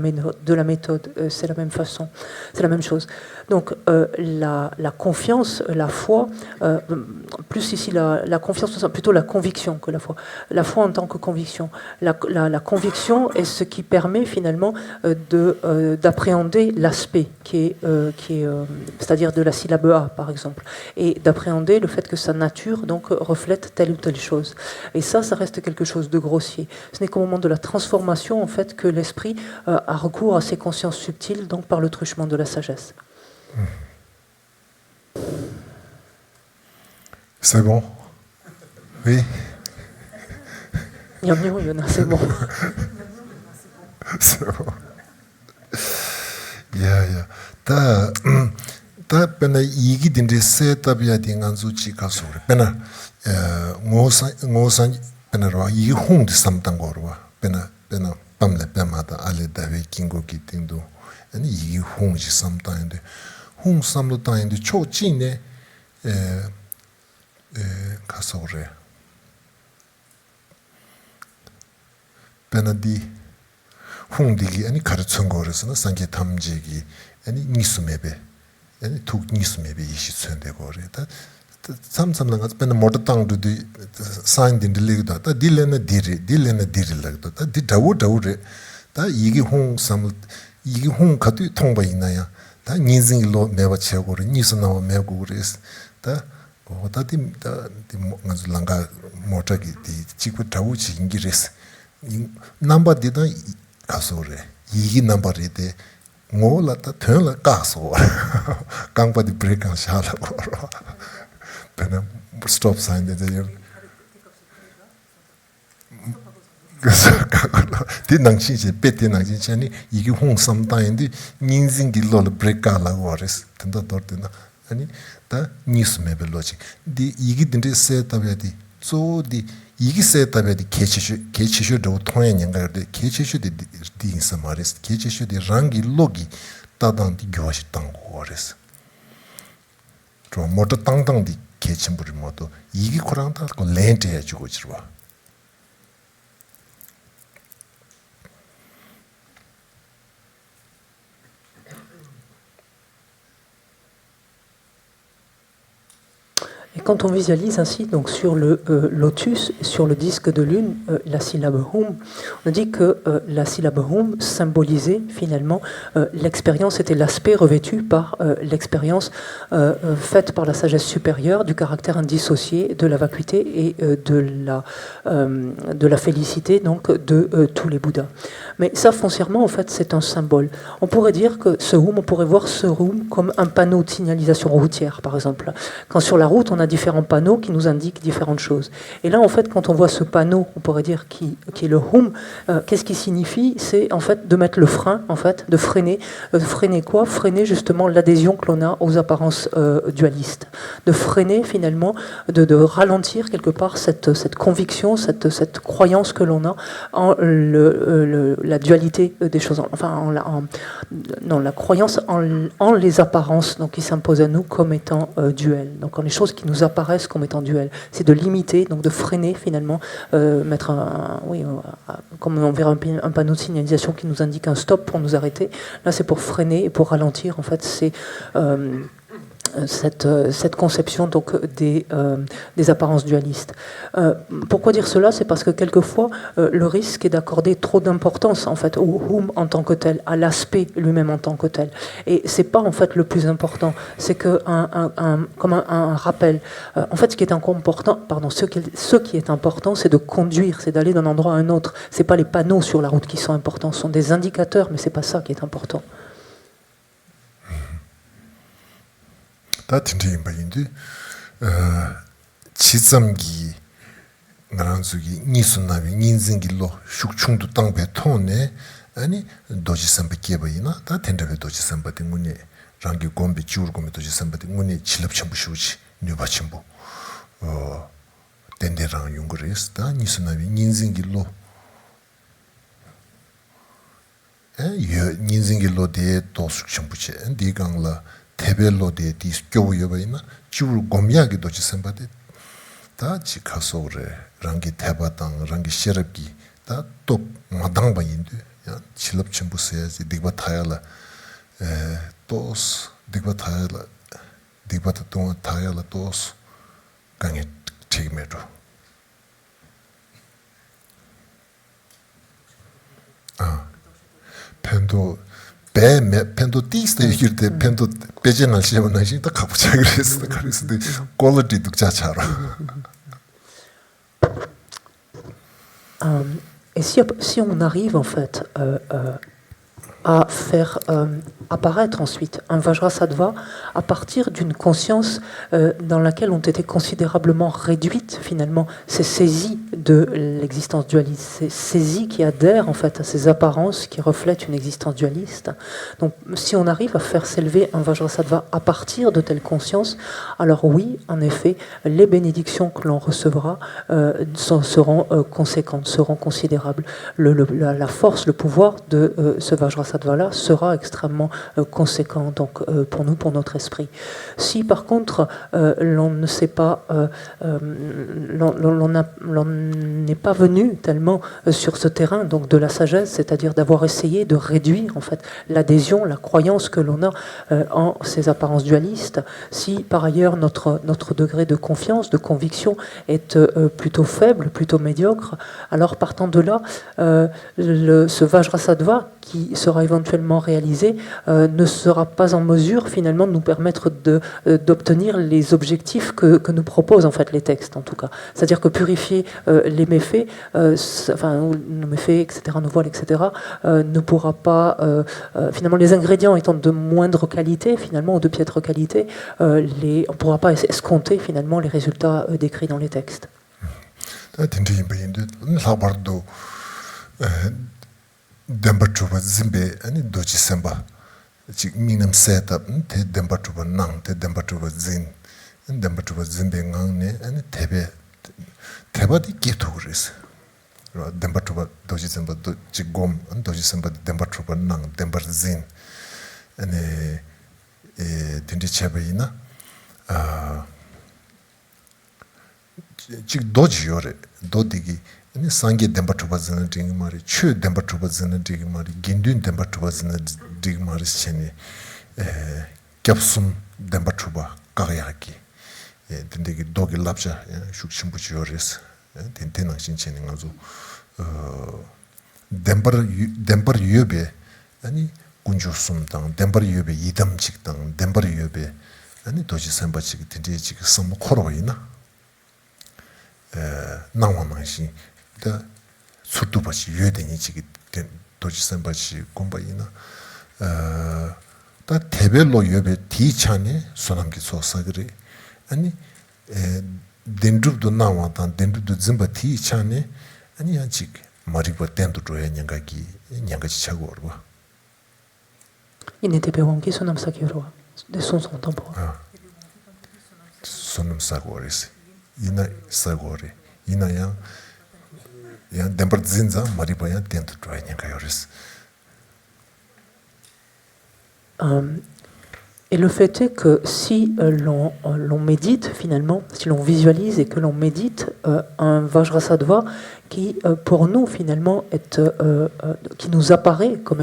méthode. C'est la même façon, c'est la même chose. Donc la confiance, la foi, plus ici la confiance, plutôt la conviction que la foi. La foi en tant que conviction. La conviction est ce qui permet finalement d'appréhender l'aspect qui est c'est-à-dire de la syllabe A par exemple, et d'appréhender le fait que sa nature donc reflète telle ou telle chose. Et ça reste quelque chose de grossier. Ce n'est qu'au moment de la transformation en fait que l'esprit a recours à ces consciences subtiles, donc par le truchement de la sagesse. C'est bon? Oui? C'est bon. C'est bon. Yeah. 다 pena 이기 딘데 세tabia 딩안주 지가서 pena ngosan pena ro 이 홍디 삼당 거로 pena pamle pemata ale dawe kingo kitindu 아니 이 홍지 삼당인데 홍 삼도 당인데 초진에 가서 그래 pena 홍디기 아니 가르친 거라서는 상계 탐지기 아니 니스메베 아니 툭 니스메베 이시선되고 그래다 삼삼랑 같은 pen 모터 땅도 사인 딘들리다 다 딜레나 디릴라다 다 디다우다우레 다 이게 홍삼 이게 홍 같이 통바 있나야 다 니징로 매바 채고를 니스나와 매고 그래서 다 다디 뭔가 랑가 모터기 지구 다우지 인기레스 넘버 디다 가서래 이기 넘버리데 뭐라다 털라 가서 강바디 브레이크 샤라고 배는 스톱 사인데 그래서 디낭치지 베티낭치니 이게 홍삼다인데 닌징길로 브레이크라고 그랬어 된다 더드나 아니 다 뉴스메벨로지 디 이게 딘데 세타베디 소디 이게 세타베디 개치슈도 통행인가데 개치슈디 디인사 마레스 개치슈디 랑기 로기 따단디 교시 땅고 그랬어 저 모터 땅땅디 개침부리 모두 이게 코랑다 그 렌트 해주고 지르와 Et quand on visualise ainsi, donc sur le lotus, sur le disque de lune, la syllabe hum, on dit que la syllabe hum symbolisait finalement l'expérience, était l'aspect revêtu par l'expérience faite par la sagesse supérieure du caractère indissocié de la vacuité et de la félicité donc de tous les Bouddhas. Mais ça, foncièrement, en fait, c'est un symbole. On pourrait dire que ce hum, on pourrait voir ce hum comme un panneau de signalisation routière, par exemple. Quand sur la route, on a différents panneaux qui nous indiquent différentes choses. Et là, en fait, quand on voit ce panneau, on pourrait dire qui est le hum, qu'est-ce qui signifie? C'est en fait de mettre le frein, en fait, de freiner. Freiner quoi? Freiner justement l'adhésion que l'on a aux apparences dualistes. De freiner finalement, de ralentir quelque part cette conviction, cette croyance que l'on a en la dualité des choses, enfin la croyance en les apparences donc qui s'imposent à nous comme étant duelles, donc en les choses qui nous apparaissent comme étant duelles. C'est de limiter, donc de freiner finalement, mettre comme on verra un panneau de signalisation qui nous indique un stop pour nous arrêter. Là, c'est pour freiner et pour ralentir. En fait, c'est cette conception donc des apparences dualistes. Pourquoi dire cela? C'est parce que quelquefois le risque est d'accorder trop d'importance en fait au hum en tant que tel, à l'aspect lui-même en tant que tel. Et c'est pas en fait le plus important. C'est que comme un rappel. En fait, ce qui est important, c'est de conduire, c'est d'aller d'un endroit à un autre. C'est pas les panneaux sur la route qui sont importants, ce sont des indicateurs, mais c'est pas ça qui est important. 다 tinti yinpa yindu chitsamgi ngaranzugi nisu nabi ninzingi lo shukchungdu tangpe tongne ani doji samba kieba yina 다 tendabe doji samba di ngune rangi gombe jiur gombe doji samba di ngune chilab chambu shivuchi nyuba chambu tende rang yungu res 다 nisu nabi ninzingi lo ninzingi lo de do shukchambuchi di gangla 테벨로 데디 교우여바이나 주로 곰야기 도지 선바데 다 지카소레 랑기 테바당 랑기 시럽기 다또 마당바인데 야 실럽 첨부서야지 디바 타야라 토스 디바 타야라 디바 또 타야라 토스 강에 책임해줘 펜도 펜도 티스트 이길때 펜도 배제날 시험은 나시 딱 가보자 그랬어. 그래서 퀄리티 독자차로. Et si on arrive en fait à faire apparaître ensuite un Vajrasattva à partir d'une conscience dans laquelle ont été considérablement réduites finalement ces saisies de l'existence dualiste, ces saisies qui adhèrent en fait à ces apparences qui reflètent une existence dualiste. Donc si on arrive à faire s'élever un Vajrasattva à partir de telle conscience, alors oui, en effet, les bénédictions que l'on recevra seront conséquentes, seront considérables. La force, le pouvoir de ce Vajrasattva-là sera extrêmement conséquent donc, pour nous, pour notre esprit. Si par contre l'on ne sait pas, l'on n'est pas venu tellement sur ce terrain donc de la sagesse, c'est-à-dire d'avoir essayé de réduire en fait l'adhésion, la croyance que l'on a en ces apparences dualistes, si par ailleurs notre degré de confiance, de conviction est plutôt faible, plutôt médiocre, alors partant de là, ce Vajrasattva qui sera éventuellement réalisé ne sera pas en mesure finalement de nous permettre d'obtenir les objectifs que nous proposent en fait les textes en tout cas. C'est-à-dire que purifier les méfaits, nos méfaits, etc., nos voiles, etc., ne pourra pas, finalement les ingrédients étant de moindre qualité finalement ou de piètre qualité, on ne pourra pas escompter finalement les résultats décrits dans les textes. Dembatuba zimbe ani doji semba chik minam setup te dembatuba nang te dembatuba zin dembatuba zimbe ngang ne ani teba di gitu gres dembatuba doji semba chik gom an doji semba dembatuba nang dembar zin ani dindi cheba ina chik doji yore dodigi ani sangi dembatuba zina ding mari chu dembatuba zina ding mari gindun dembatuba zina ding mari cheni kapsum dembatuba kagyaki dindegi dogi lapja shukchimbuchi yores tenten shin cheni ngazu dembar yobe ani kunjusum tang dembar yobe idam chik tang dembar yobe ani doji samba chik dindi chik sam khoroina 나와만시 다 수두바시 유대니지기 도지선바시 공부이나 다 대별로 유배 디찬에 소남기 소사그리 아니 덴두도 나와단 덴두도 짐바 디찬에 아니 아직 머리버 덴두도에 냥가지 차고 오르고 Il n'était pas wangi son âme sakiro de son temporaire. Sonam sagoris ina sagori ina yang dembar zinza mariba yang tentu doa nyangayoris. Et le fait est que si l'on médite finalement, si l'on visualise et que l'on médite un Vajrasattva qui pour nous finalement est qui nous apparaît comme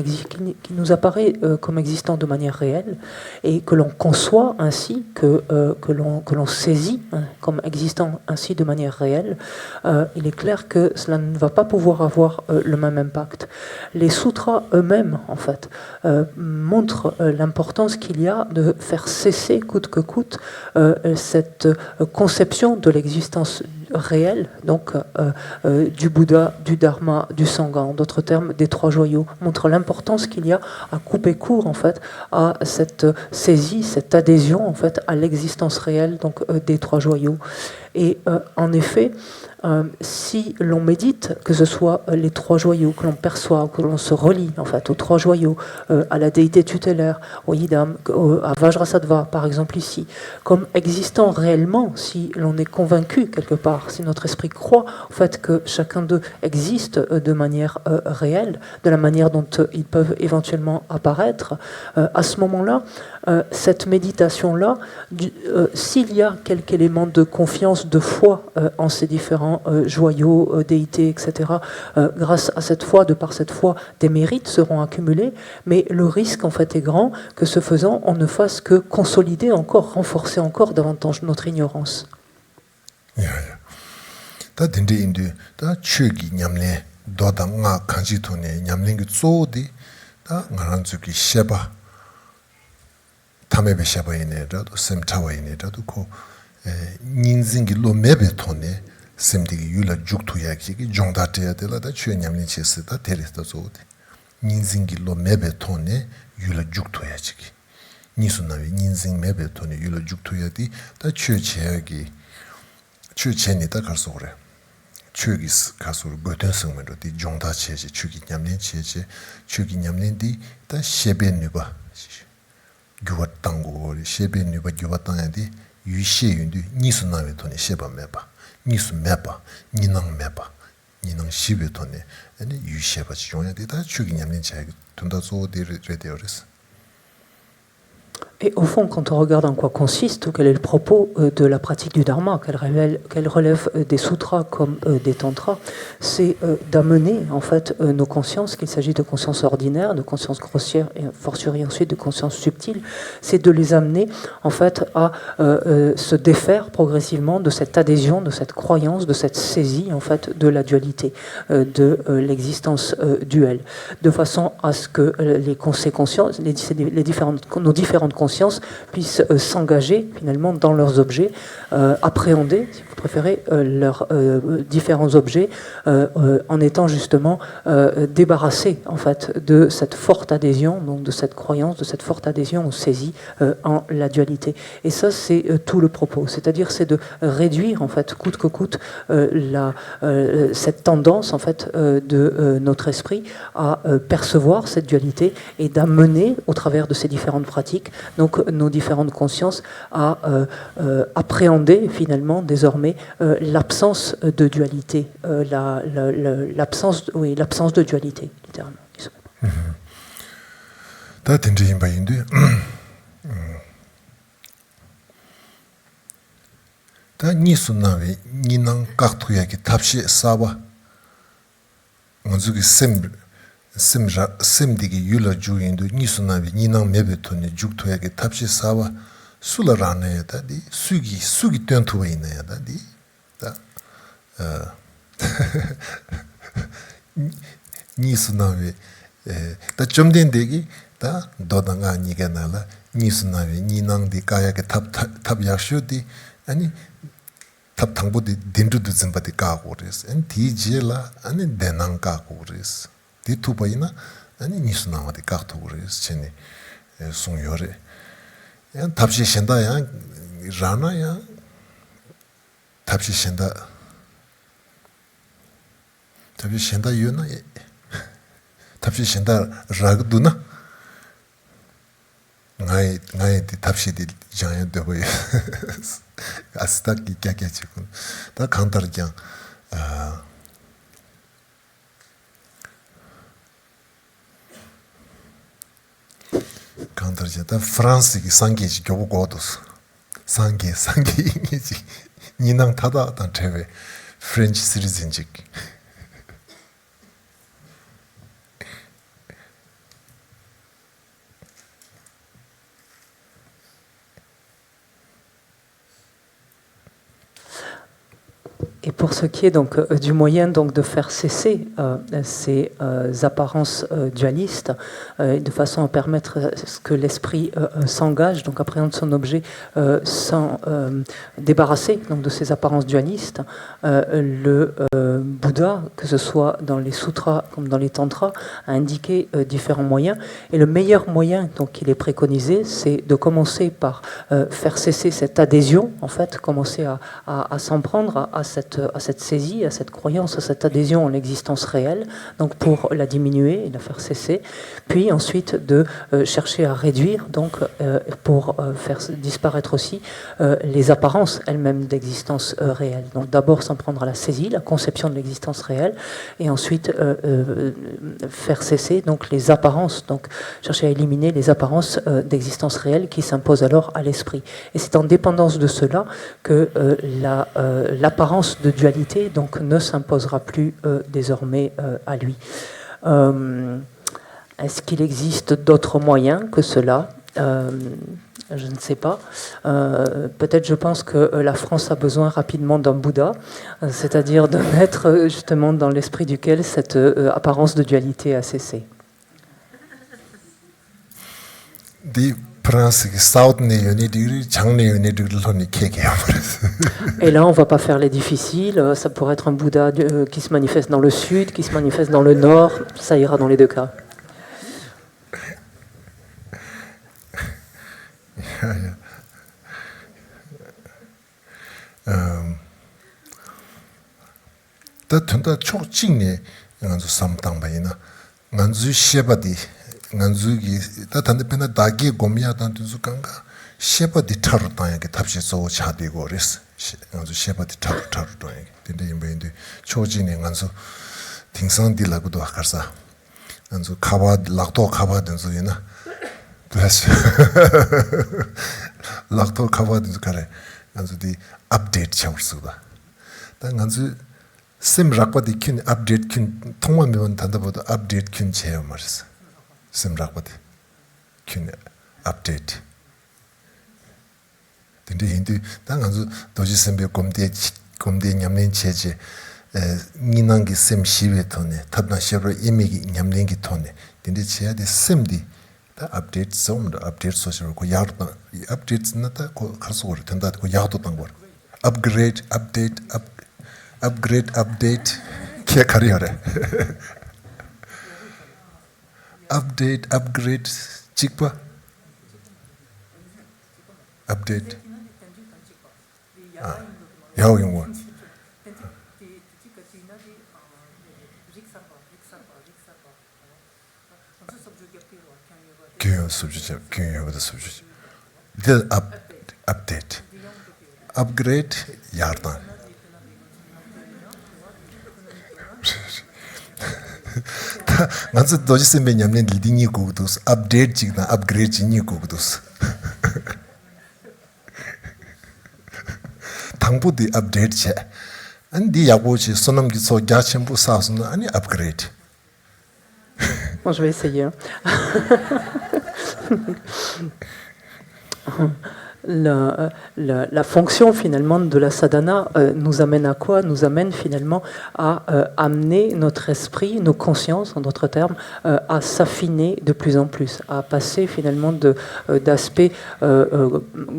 existant de manière réelle et que l'on conçoit ainsi que l'on saisit comme existant ainsi de manière réelle, il est clair que cela ne va pas pouvoir avoir le même impact. Les sutras eux-mêmes en fait montrent l'importance qu'il y a de faire cesser coûte que coûte cette conception de l'existence réelle, donc du Bouddha, du Dharma, du Sangha, en d'autres termes des trois joyaux, montre l'importance qu'il y a à couper court en fait à cette saisie, cette adhésion en fait à l'existence réelle donc des trois joyaux. Et en effet, si l'on médite, que ce soit les trois joyaux, que l'on perçoit, que l'on se relie en fait aux trois joyaux, à la déité tutélaire, au Yidam, à Vajrasattva par exemple ici, comme existant réellement, si l'on est convaincu quelque part, si notre esprit croit au fait que chacun d'eux existe de manière réelle, de la manière dont ils peuvent éventuellement apparaître, à ce moment-là, cette méditation-là, s'il y a quelque élément de confiance, de foi en ces différents joyaux, déités, etc., grâce à cette foi, de par cette foi, des mérites seront accumulés, mais le risque en fait est grand que ce faisant, on ne fasse que consolider encore, renforcer encore davantage notre ignorance. tamebe shabayine rado sem tawayine rado ko ninzingi lo mebe tone semdigi yula juktu yakiki jongdate yadela da chue nyamni chese da teres da zode 닌징기 로 메베 토네 유라 죽토야 지기 니수나위 닌징 메베 토네 유라 죽토야디 다 추체기 추체니다 가서 그래 추기스 가서 고된 성면로 디 종다 체제 추기 냠낸 체제 추기 냠낸디 다 셰베니바 규와땅고 셰베니바 규와땅야디 유시윤디 니수나위 토네 셰바메바 니수 메바 니낭 메바 니낭 시베 토네 아니 유시바 지용야디다 추기 냠낸 체제 돈다 조디르 레디오레스. Et au fond, quand on regarde en quoi consiste, ou quel est le propos de la pratique du dharma, qu'elle relève des sutras comme des tantras, c'est d'amener en fait nos consciences, qu'il s'agit de conscience ordinaire, de conscience grossière et fortiori ensuite de conscience subtile, c'est de les amener en fait à se défaire progressivement de cette adhésion, de cette croyance, de cette saisie en fait de la dualité, de l'existence duelle, de façon à ce que ces consciences, nos différentes consciences puissent s'engager finalement dans leurs objets, appréhender, si vous préférez, leurs différents objets, en étant justement débarrassés en fait de cette forte adhésion, donc de cette croyance, de cette forte adhésion ou saisie en la dualité. Et ça, c'est tout le propos, c'est-à-dire c'est de réduire en fait coûte que coûte cette tendance en fait de notre esprit à percevoir cette dualité et d'amener au travers de ces différentes pratiques donc nos différentes consciences à appréhender finalement désormais l'absence de dualité, l'absence de dualité, littéralement. semdigi yula juyindu nisunavi ninang mebetoni juktoyage tapshi sawa sula rana ya da di sugi tuyantuwa ina ya da di nisunavi da chomdendegi da dodanga niga nala nisunavi ninang di kayage tab yakshu di ani tab tangbo di dindu du zimba di kago res ani di je la ani denang kago res di tubayina 아니 니스나와디 카토그레스 체니 송요레 야 답시 신다야 라나야 답시 신다 유나 답시 신다 라그두나 나이 디 답시디 장야 되고 아스타키 캬캬치군 다 칸타르장 칸타르자 프랑스기 상계지 교부 고도스 상계 인기지 니낭 타다 단 테베 프렌치 시리즈인직 Et pour ce qui est donc du moyen donc de faire cesser ces apparences dualistes, de façon à permettre que l'esprit s'engage, donc appréhende son objet sans débarrasser donc de ces apparences dualistes, le Bouddha, que ce soit dans les sutras comme dans les tantras, a indiqué différents moyens. Et le meilleur moyen donc qu'il est préconisé, c'est de commencer par faire cesser cette adhésion, en fait, commencer à s'en prendre à cette saisie, à cette croyance, à cette adhésion en l'existence réelle, donc pour la diminuer et la faire cesser, puis ensuite de chercher à réduire, donc pour faire disparaître aussi les apparences elles-mêmes d'existence réelle. Donc d'abord s'en prendre à la saisie, la conception de l'existence réelle, et ensuite faire cesser donc les apparences, donc chercher à éliminer les apparences d'existence réelle qui s'imposent alors à l'esprit. Et c'est en dépendance de cela que l'apparence de dualité donc ne s'imposera plus désormais à lui. Est-ce qu'il existe d'autres moyens que cela ? Je ne sais pas. Peut-être je pense que la France a besoin rapidement d'un Bouddha, c'est-à-dire de mettre justement dans l'esprit duquel cette apparence de dualité a cessé. Et là, on ne va pas faire les difficiles. Ça pourrait être un Bouddha qui se manifeste dans le sud, qui se manifeste dans le nord. Ça ira dans les deux cas. 다 튼다 초직네 간주 삼당바이나 간주 셰바디 간주기 다 단데페나 다기 고미야단 튼수간가 셰바디 타르타야게 탑시서 차디고 그랬어 간주 셰바디 타르타르도야게 근데 임베인데 초직네 간주 팅상딜라고도 아까사 간주 카바 락도 카바든수이나 그래서 락도 카바든수 가래 간주디 업데이트 차우스다 단 간주 sim rakpati kyun update kyun thongma mewan tanda bodo update kyun cheyo maris sim rakpati kyun update dinde hindi ta nganzu doji simbe komde nyamlen cheje ninangi sim shiwe tone tabna shebro imegi nyamlengi tone dinde cheya de sim di ta update somdo update social ko yarda updates nata ko kharso gore tanda ko yagdo tangor upgrade upgrade update क्या करी हो रहे upgrade चिकपा update याओ यूँ क्यों subject क्यों ये वाला subject the update upgrade यार्ता ganze doji sembe nyamne lidingi kugdus update jigna upgrade jini kugdus tangbu di update che andi yagochi sonam gi so gyachembu sasuna ani upgrade. Bon, je vais essayer. La fonction finalement de la sadhana nous amène à quoi? Nous amène finalement à amener notre esprit, nos consciences en d'autres termes, à s'affiner de plus en plus, à passer finalement d'aspects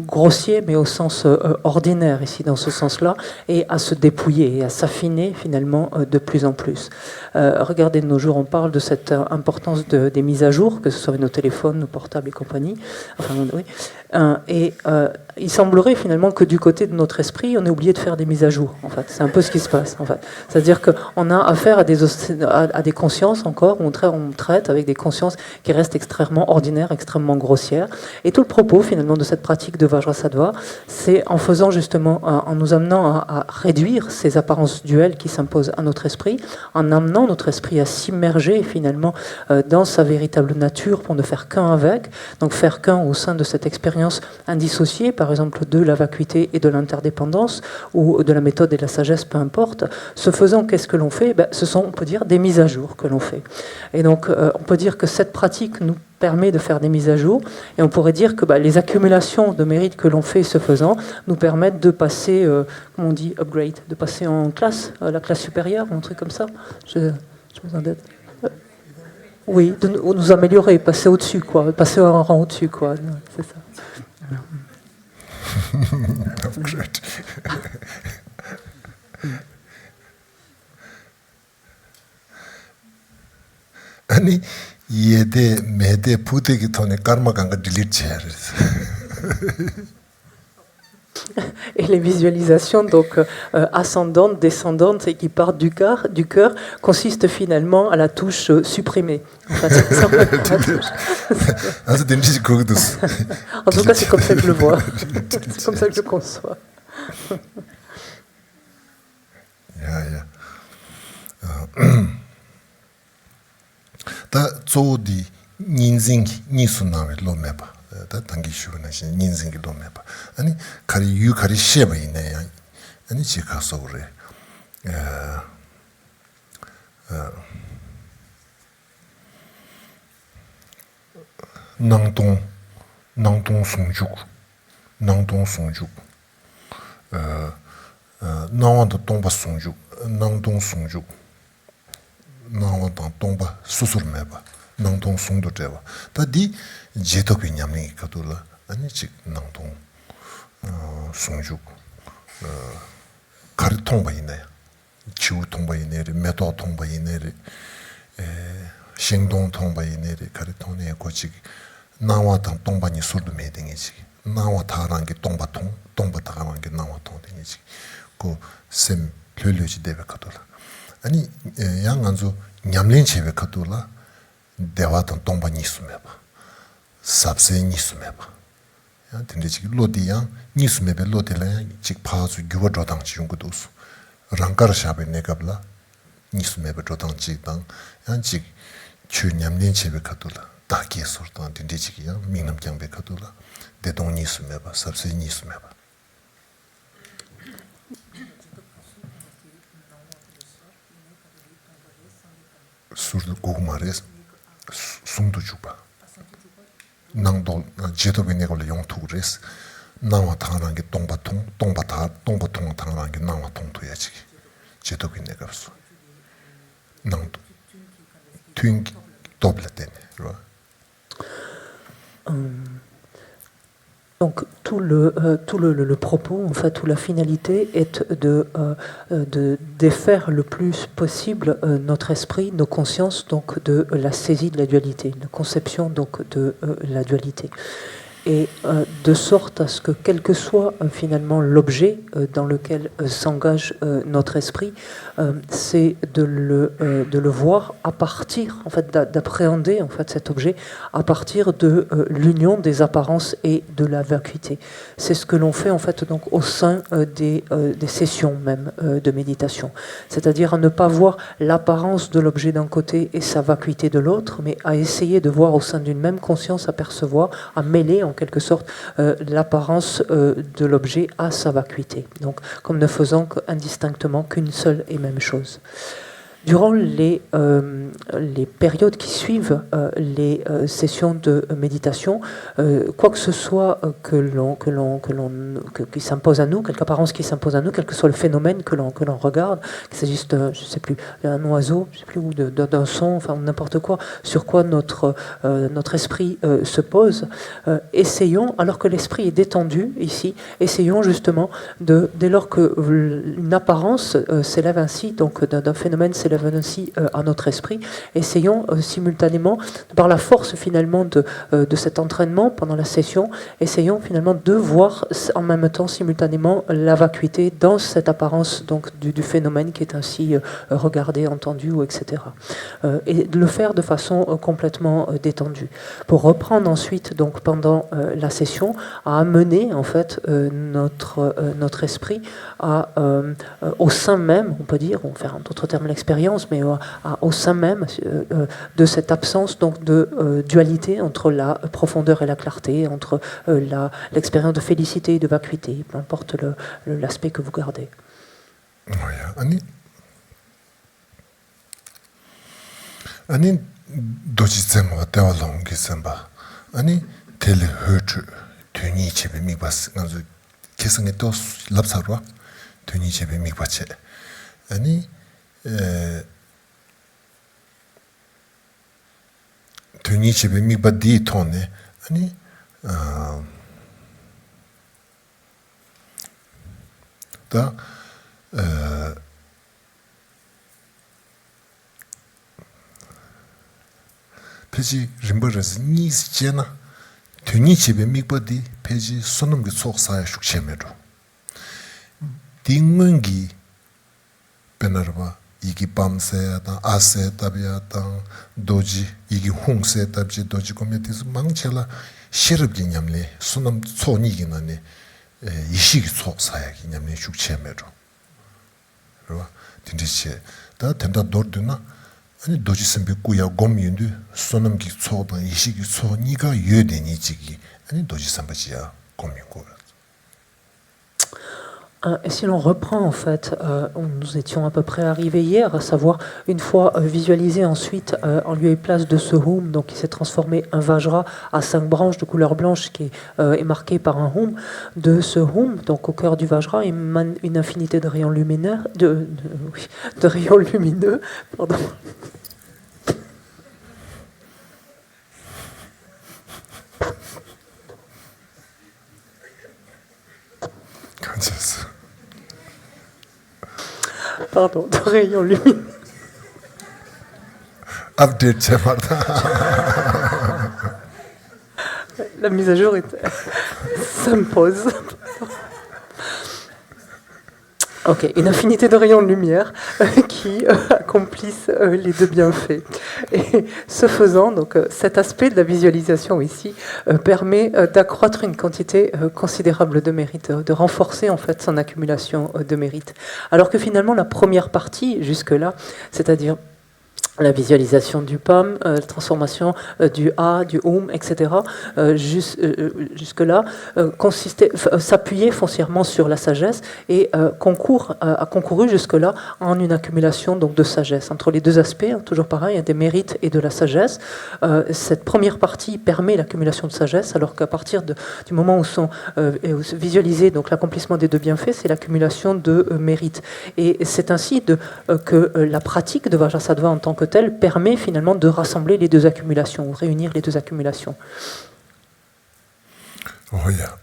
grossiers mais au sens ordinaire ici dans ce sens-là, et à se dépouiller et à s'affiner finalement de plus en plus. Regardez, de nos jours on parle de cette importance des mises à jour, que ce soit nos téléphones, nos portables et compagnie. Enfin, oui. Il semblerait finalement que du côté de notre esprit, on ait oublié de faire des mises à jour. En fait, c'est un peu ce qui se passe. En fait, c'est-à-dire qu'on a affaire à des consciences encore, on traite avec des consciences qui restent extrêmement ordinaires, extrêmement grossières. Et tout le propos finalement de cette pratique de Vajrasattva, c'est en faisant justement, en nous amenant à réduire ces apparences duelles qui s'imposent à notre esprit, en amenant notre esprit à s'immerger finalement dans sa véritable nature pour ne faire qu'un avec, donc faire qu'un au sein de cette expérience indissociée, par exemple de la vacuité et de l'interdépendance, ou de la méthode et de la sagesse, peu importe. Ce faisant, qu'est-ce que l'on fait? Ce sont, on peut dire, des mises à jour que l'on fait. Et donc, on peut dire que cette pratique nous permet de faire des mises à jour, et on pourrait dire que les accumulations de mérites que l'on fait ce faisant nous permettent de passer, comment on dit, upgrade, de passer en classe, la classe supérieure, un truc comme ça. Je vous en donne. Oui, de nous améliorer, passer au-dessus, quoi, passer un rang au-dessus, quoi. C'est ça. Upgrade. 아니 예데 메데 부대기 돈에 karma ganga delete 해야 Et les visualisations donc ascendantes, descendantes et qui partent du cœur, consistent finalement à la touche supprimée. En fait, en tout cas, c'est comme ça que je le vois. C'est comme ça que je le conçois. 다 조디 닌징기 니수나메 로메바 다 당기 슈나시 닌징기 로메바 아니 카리 유 카리 셰바이네 아니 지카서 그래 낭동 송죽 나완도 동바 송죽 낭동 송죽 나완도 동바 수술메바 낭동 송도 제바 다디 제토비 냠니 카돌라 아니 지 낭동 송죽 가리 통바 있네 지우 통바 있네 메도 통바 있네 행동 통바 있네 가리 통네 고지 나와당 동반이 술도 매등이지 나와 타랑게 동바통 동바 타랑게 나와 통되니지 그셈 뢰뢰지 데베카돌라 아니 양안조 냠린 제베카돌라 대화던 동바 니스메바 삽세 니스메바 야 근데 지금 로디양 니스메베 로데라 직 파주 규어도당 지용고도수 랑카르샤베 네갑라 니스메베 조당 지당 양직 추냠린 제베카돌라 다기에 소르던 근데 지금 민남경베 카돌라 대동 니스메바 삽세 니스메바 surdu gogumares sungdu juba nangdol jedobe negole yongtugres nawa tanrange tongbatong tanrange nawa tongtoyaji jedobe negapso nangdo twing dobletene ro. Donc tout le propos, en fait, toute la finalité est de défaire le plus possible notre esprit, nos consciences, donc de la saisie de la dualité, la conception donc de la dualité. Et de sorte à ce que quel que soit finalement l'objet dans lequel s'engage notre esprit, c'est de le voir à partir, en fait, d'appréhender en fait cet objet à partir de l'union des apparences et de la vacuité. C'est ce que l'on fait en fait donc au sein des sessions même de méditation, c'est-à-dire à ne pas voir l'apparence de l'objet d'un côté et sa vacuité de l'autre, mais à essayer de voir au sein d'une même conscience, à percevoir, à mêler en quelque sorte l'apparence de l'objet à sa vacuité, donc comme ne faisant indistinctement qu'une seule et même chose. Durant les périodes qui suivent les sessions de méditation, quoi que ce soit qui s'impose à nous, quelque apparence qui s'impose à nous, quel que soit le phénomène que l'on regarde, qu'il s'agisse de, je sais plus, d'un oiseau, je sais plus, ou d'un son, enfin n'importe quoi, sur quoi notre esprit se pose, essayons, alors que l'esprit est détendu ici, essayons justement dès lors qu'une apparence s'élève ainsi, donc d'un phénomène s'élève ainsi à notre esprit, essayons simultanément, par la force finalement de cet entraînement pendant la session, essayons finalement de voir en même temps simultanément la vacuité dans cette apparence donc du phénomène qui est ainsi regardé, entendu, ou etc. Et de le faire de façon complètement détendue. Pour reprendre ensuite donc pendant la session à amener en fait notre esprit au sein même, on peut dire, on va faire en d'autres termes l'expérience, mais au sein même de cette absence donc de dualité entre la profondeur et la clarté, entre l'expérience de félicité et de vacuité, peu importe l'aspect que vous gardez. 아니 도지semwa 대화롱 기sem바 아니 텔레 허트 되니 집에 미바스 나저 계승에 또 랍사로 되니 집에 미바체 아니 되니 집에 미바디 토네 아니 다 페이지 림버스 니스제나 되니 집에 미바디 페이지 손음기 속사야 숙체메로 딩문기 베너바 이기 밤새다 아세다비아다 도지 이기 홍세다비 도지 코미티스 망체라 시럽기 냠레 손음 손이기나네 이식이 속사야기 냠레 숙체메로 그러와 딘지체 다 된다 돌드나 아니 도지선 뵙고야 곰윤도 손음기 소다 이식이 소니가 여되니지기 아니 도지선 바지야 곰윤고. Et si l'on reprend en fait, nous étions à peu près arrivés hier, à savoir une fois visualisé ensuite en lieu et place de ce hum, donc qui s'est transformé un vajra à 5 branches de couleur blanche qui est marqué par un hum, de ce hum, donc au cœur du vajra émane une infinité de rayons lumineux, de rayons lumineux, pardon. Pardon, de rayons lumineux. Update, c'est marrant. La mise à jour est... s'impose. Ok, une infinité de rayons de lumière qui accomplissent les deux bienfaits. Et ce faisant, donc, cet aspect de la visualisation ici permet d'accroître une quantité considérable de mérite, de renforcer en fait son accumulation de mérite. Alors que finalement la première partie jusque-là, c'est-à-dire la visualisation du PAM, la transformation du A, du OM, etc., jusque-là, s'appuyait foncièrement sur la sagesse et a concouru jusque-là en une accumulation donc, de sagesse. Entre les deux aspects, hein, toujours pareil, des mérites et de la sagesse, cette première partie permet l'accumulation de sagesse, alors qu'à partir du moment où sont visualisés donc, l'accomplissement des deux bienfaits, c'est l'accumulation de mérites. Et c'est ainsi que la pratique de Vajrasattva en tant que telle permet finalement de rassembler les deux accumulations, ou réunir les deux accumulations. Oh yeah.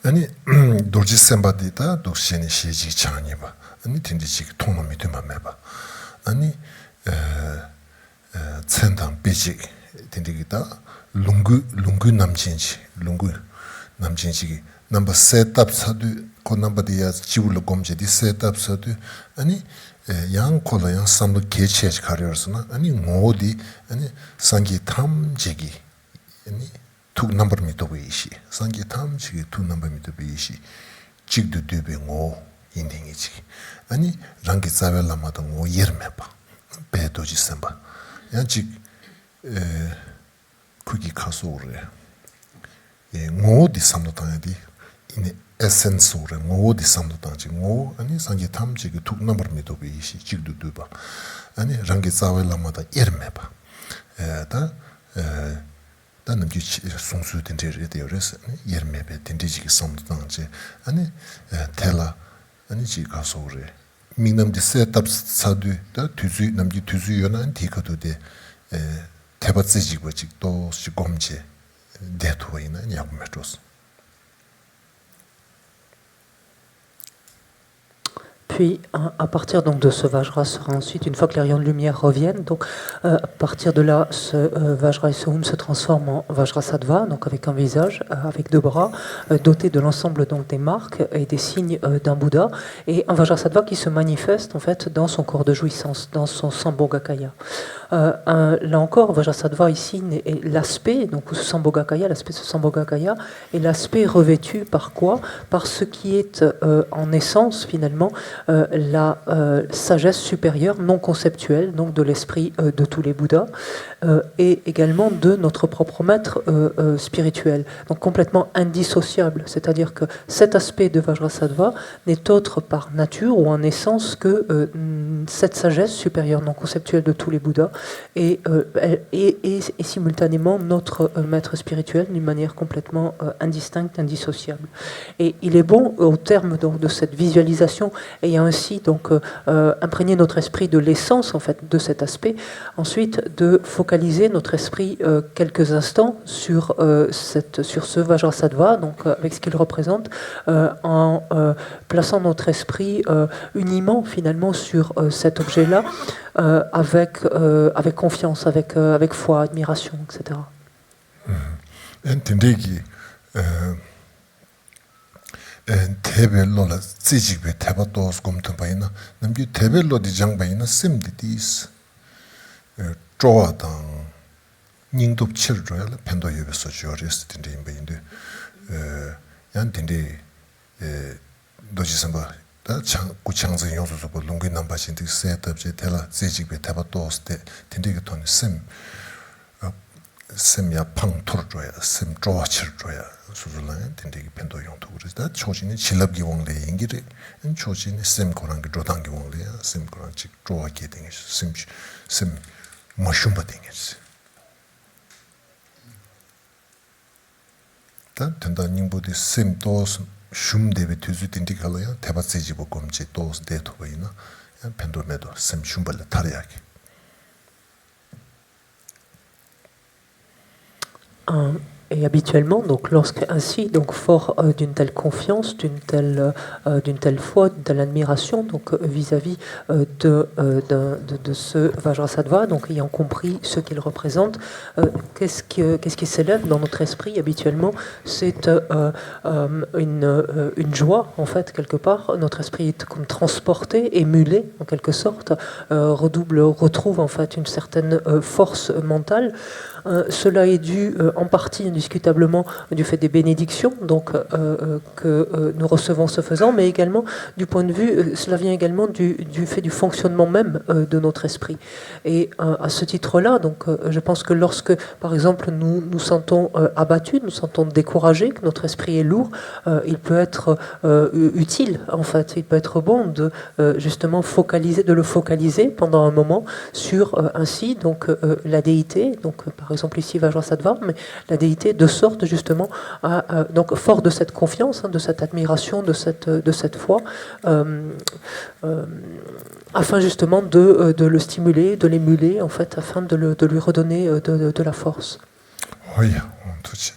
아니 돌지 셈바디다 독신이 시지 장이봐 아니 딘디지 통놈이 되면 매봐 아니 천당 비지 딘디기다 룽구 남진지 넘버 셋업 사도 그 넘버디야 지불로 검제디 셋업 사도 아니 양 콜라양 삼도 개체지 가려서나 아니 모디 아니 상기 탐지기 아니 툭 넘버 미도 베이시 상기 탐지기 툭 넘버 미도 베이시 직도 되베 고 인딩이지 아니 랑기 자벨라마도 고 예르메바 배도지 셈바 야직 그기 가소래 예 모디 삼도당디 이네 에센스오레 모디 삼도당지 고 아니 상기 탐지기 툭 넘버 미도 베이시 직도 되바 아니 랑기 자벨라마도 예르메바 에다 다는 기 송수 된데를 되어서 예르메베 된디지기 섬도당지 아니 텔라 아니 지가소래 민남디 셋업 사두 다 투주 남기 투주 연한 디가도데 대바지지고 직도 시검제 대토이나 야구메토스. Puis, à partir donc de ce Vajra sera ensuite, une fois que les rayons de lumière reviennent, donc à partir de là, ce Vajra et ce Hum se transforment en Vajrasattva, donc avec un visage, avec deux bras, doté de l'ensemble donc des marques et des signes d'un Bouddha, et un Vajrasattva qui se manifeste en fait dans son corps de jouissance, dans son Sambhogakaya. Là encore, Vajrasattva ici est l'aspect, donc ce Sambhogakaya, l'aspect de ce Sambhogakaya, est l'aspect revêtu par quoi? Par ce qui est en essence finalement la sagesse supérieure non conceptuelle, donc de l'esprit de tous les Bouddhas, et également de notre propre maître spirituel, donc complètement indissociable. C'est-à-dire que cet aspect de Vajrasattva n'est autre par nature ou en essence que cette sagesse supérieure non conceptuelle de tous les Bouddhas et simultanément notre maître spirituel d'une manière complètement indistincte, indissociable. Et il est bon, au terme donc, de cette visualisation, ayant ainsi donc imprégné notre esprit de l'essence en fait de cet aspect, ensuite de focaliser notre esprit quelques instants sur ce Vajrasattva, donc avec ce qu'il représente, en plaçant notre esprit uniment finalement sur cet objet-là, avec confiance, avec foi, admiration, etc. 테벨로라 찌직베 테바토스 곰토바이나 남기 테벨로 디장바이나 셈디디스 쪼아당 닝독 칠로야 펜도 예베서 조리스 딘데인베인데 얀딘데 도지선바 다창 구창선 용소소 볼롱기 남바신디 세트업제 텔라 찌직베 테바토스 데 딘데게 톤 셈야 팡토르조야 셈 쪼아칠조야 수술라는 딘데기 펜도 용도 그러다 초진이 실럽기 원래 인기를 초진이 셈 고랑기 조당기 원래야 셈 고랑 직 쪼아게 되게 셈 머shum바 되게 다 된다 님보디 셈 도스 shum데베 투즈 딘디칼이야 대바세지 보검지 도스 데토바이나 펜도메도 셈 shum발레 타리야기. Et habituellement, donc lorsqu'ainsi, donc fort d'une telle confiance, d'une telle foi, d'une telle admiration, donc vis-à-vis de ce Vajrasattva, donc ayant compris ce qu'il représente, qu'est-ce qui s'élève dans notre esprit habituellement? C'est une joie en fait quelque part. Notre esprit est comme transporté, émulé en quelque sorte, retrouve en fait une certaine force mentale. Cela est dû en partie indiscutablement du fait des bénédictions donc, que nous recevons ce faisant, mais également du point de vue, cela vient également du fait du fonctionnement même de notre esprit. Et à ce titre-là, donc, je pense que lorsque, par exemple, nous nous sentons abattus, nous sentons découragés, que notre esprit est lourd, il peut être utile, en fait, il peut être bon de justement de le focaliser pendant un moment sur ainsi donc la déité, donc par exemple ici Vajrasattva, mais la déité de sorte justement donc fort de cette confiance, de cette admiration, de cette foi, afin justement de le stimuler, de l'émuler en fait, afin de lui redonner de la force. Oui, tout ça,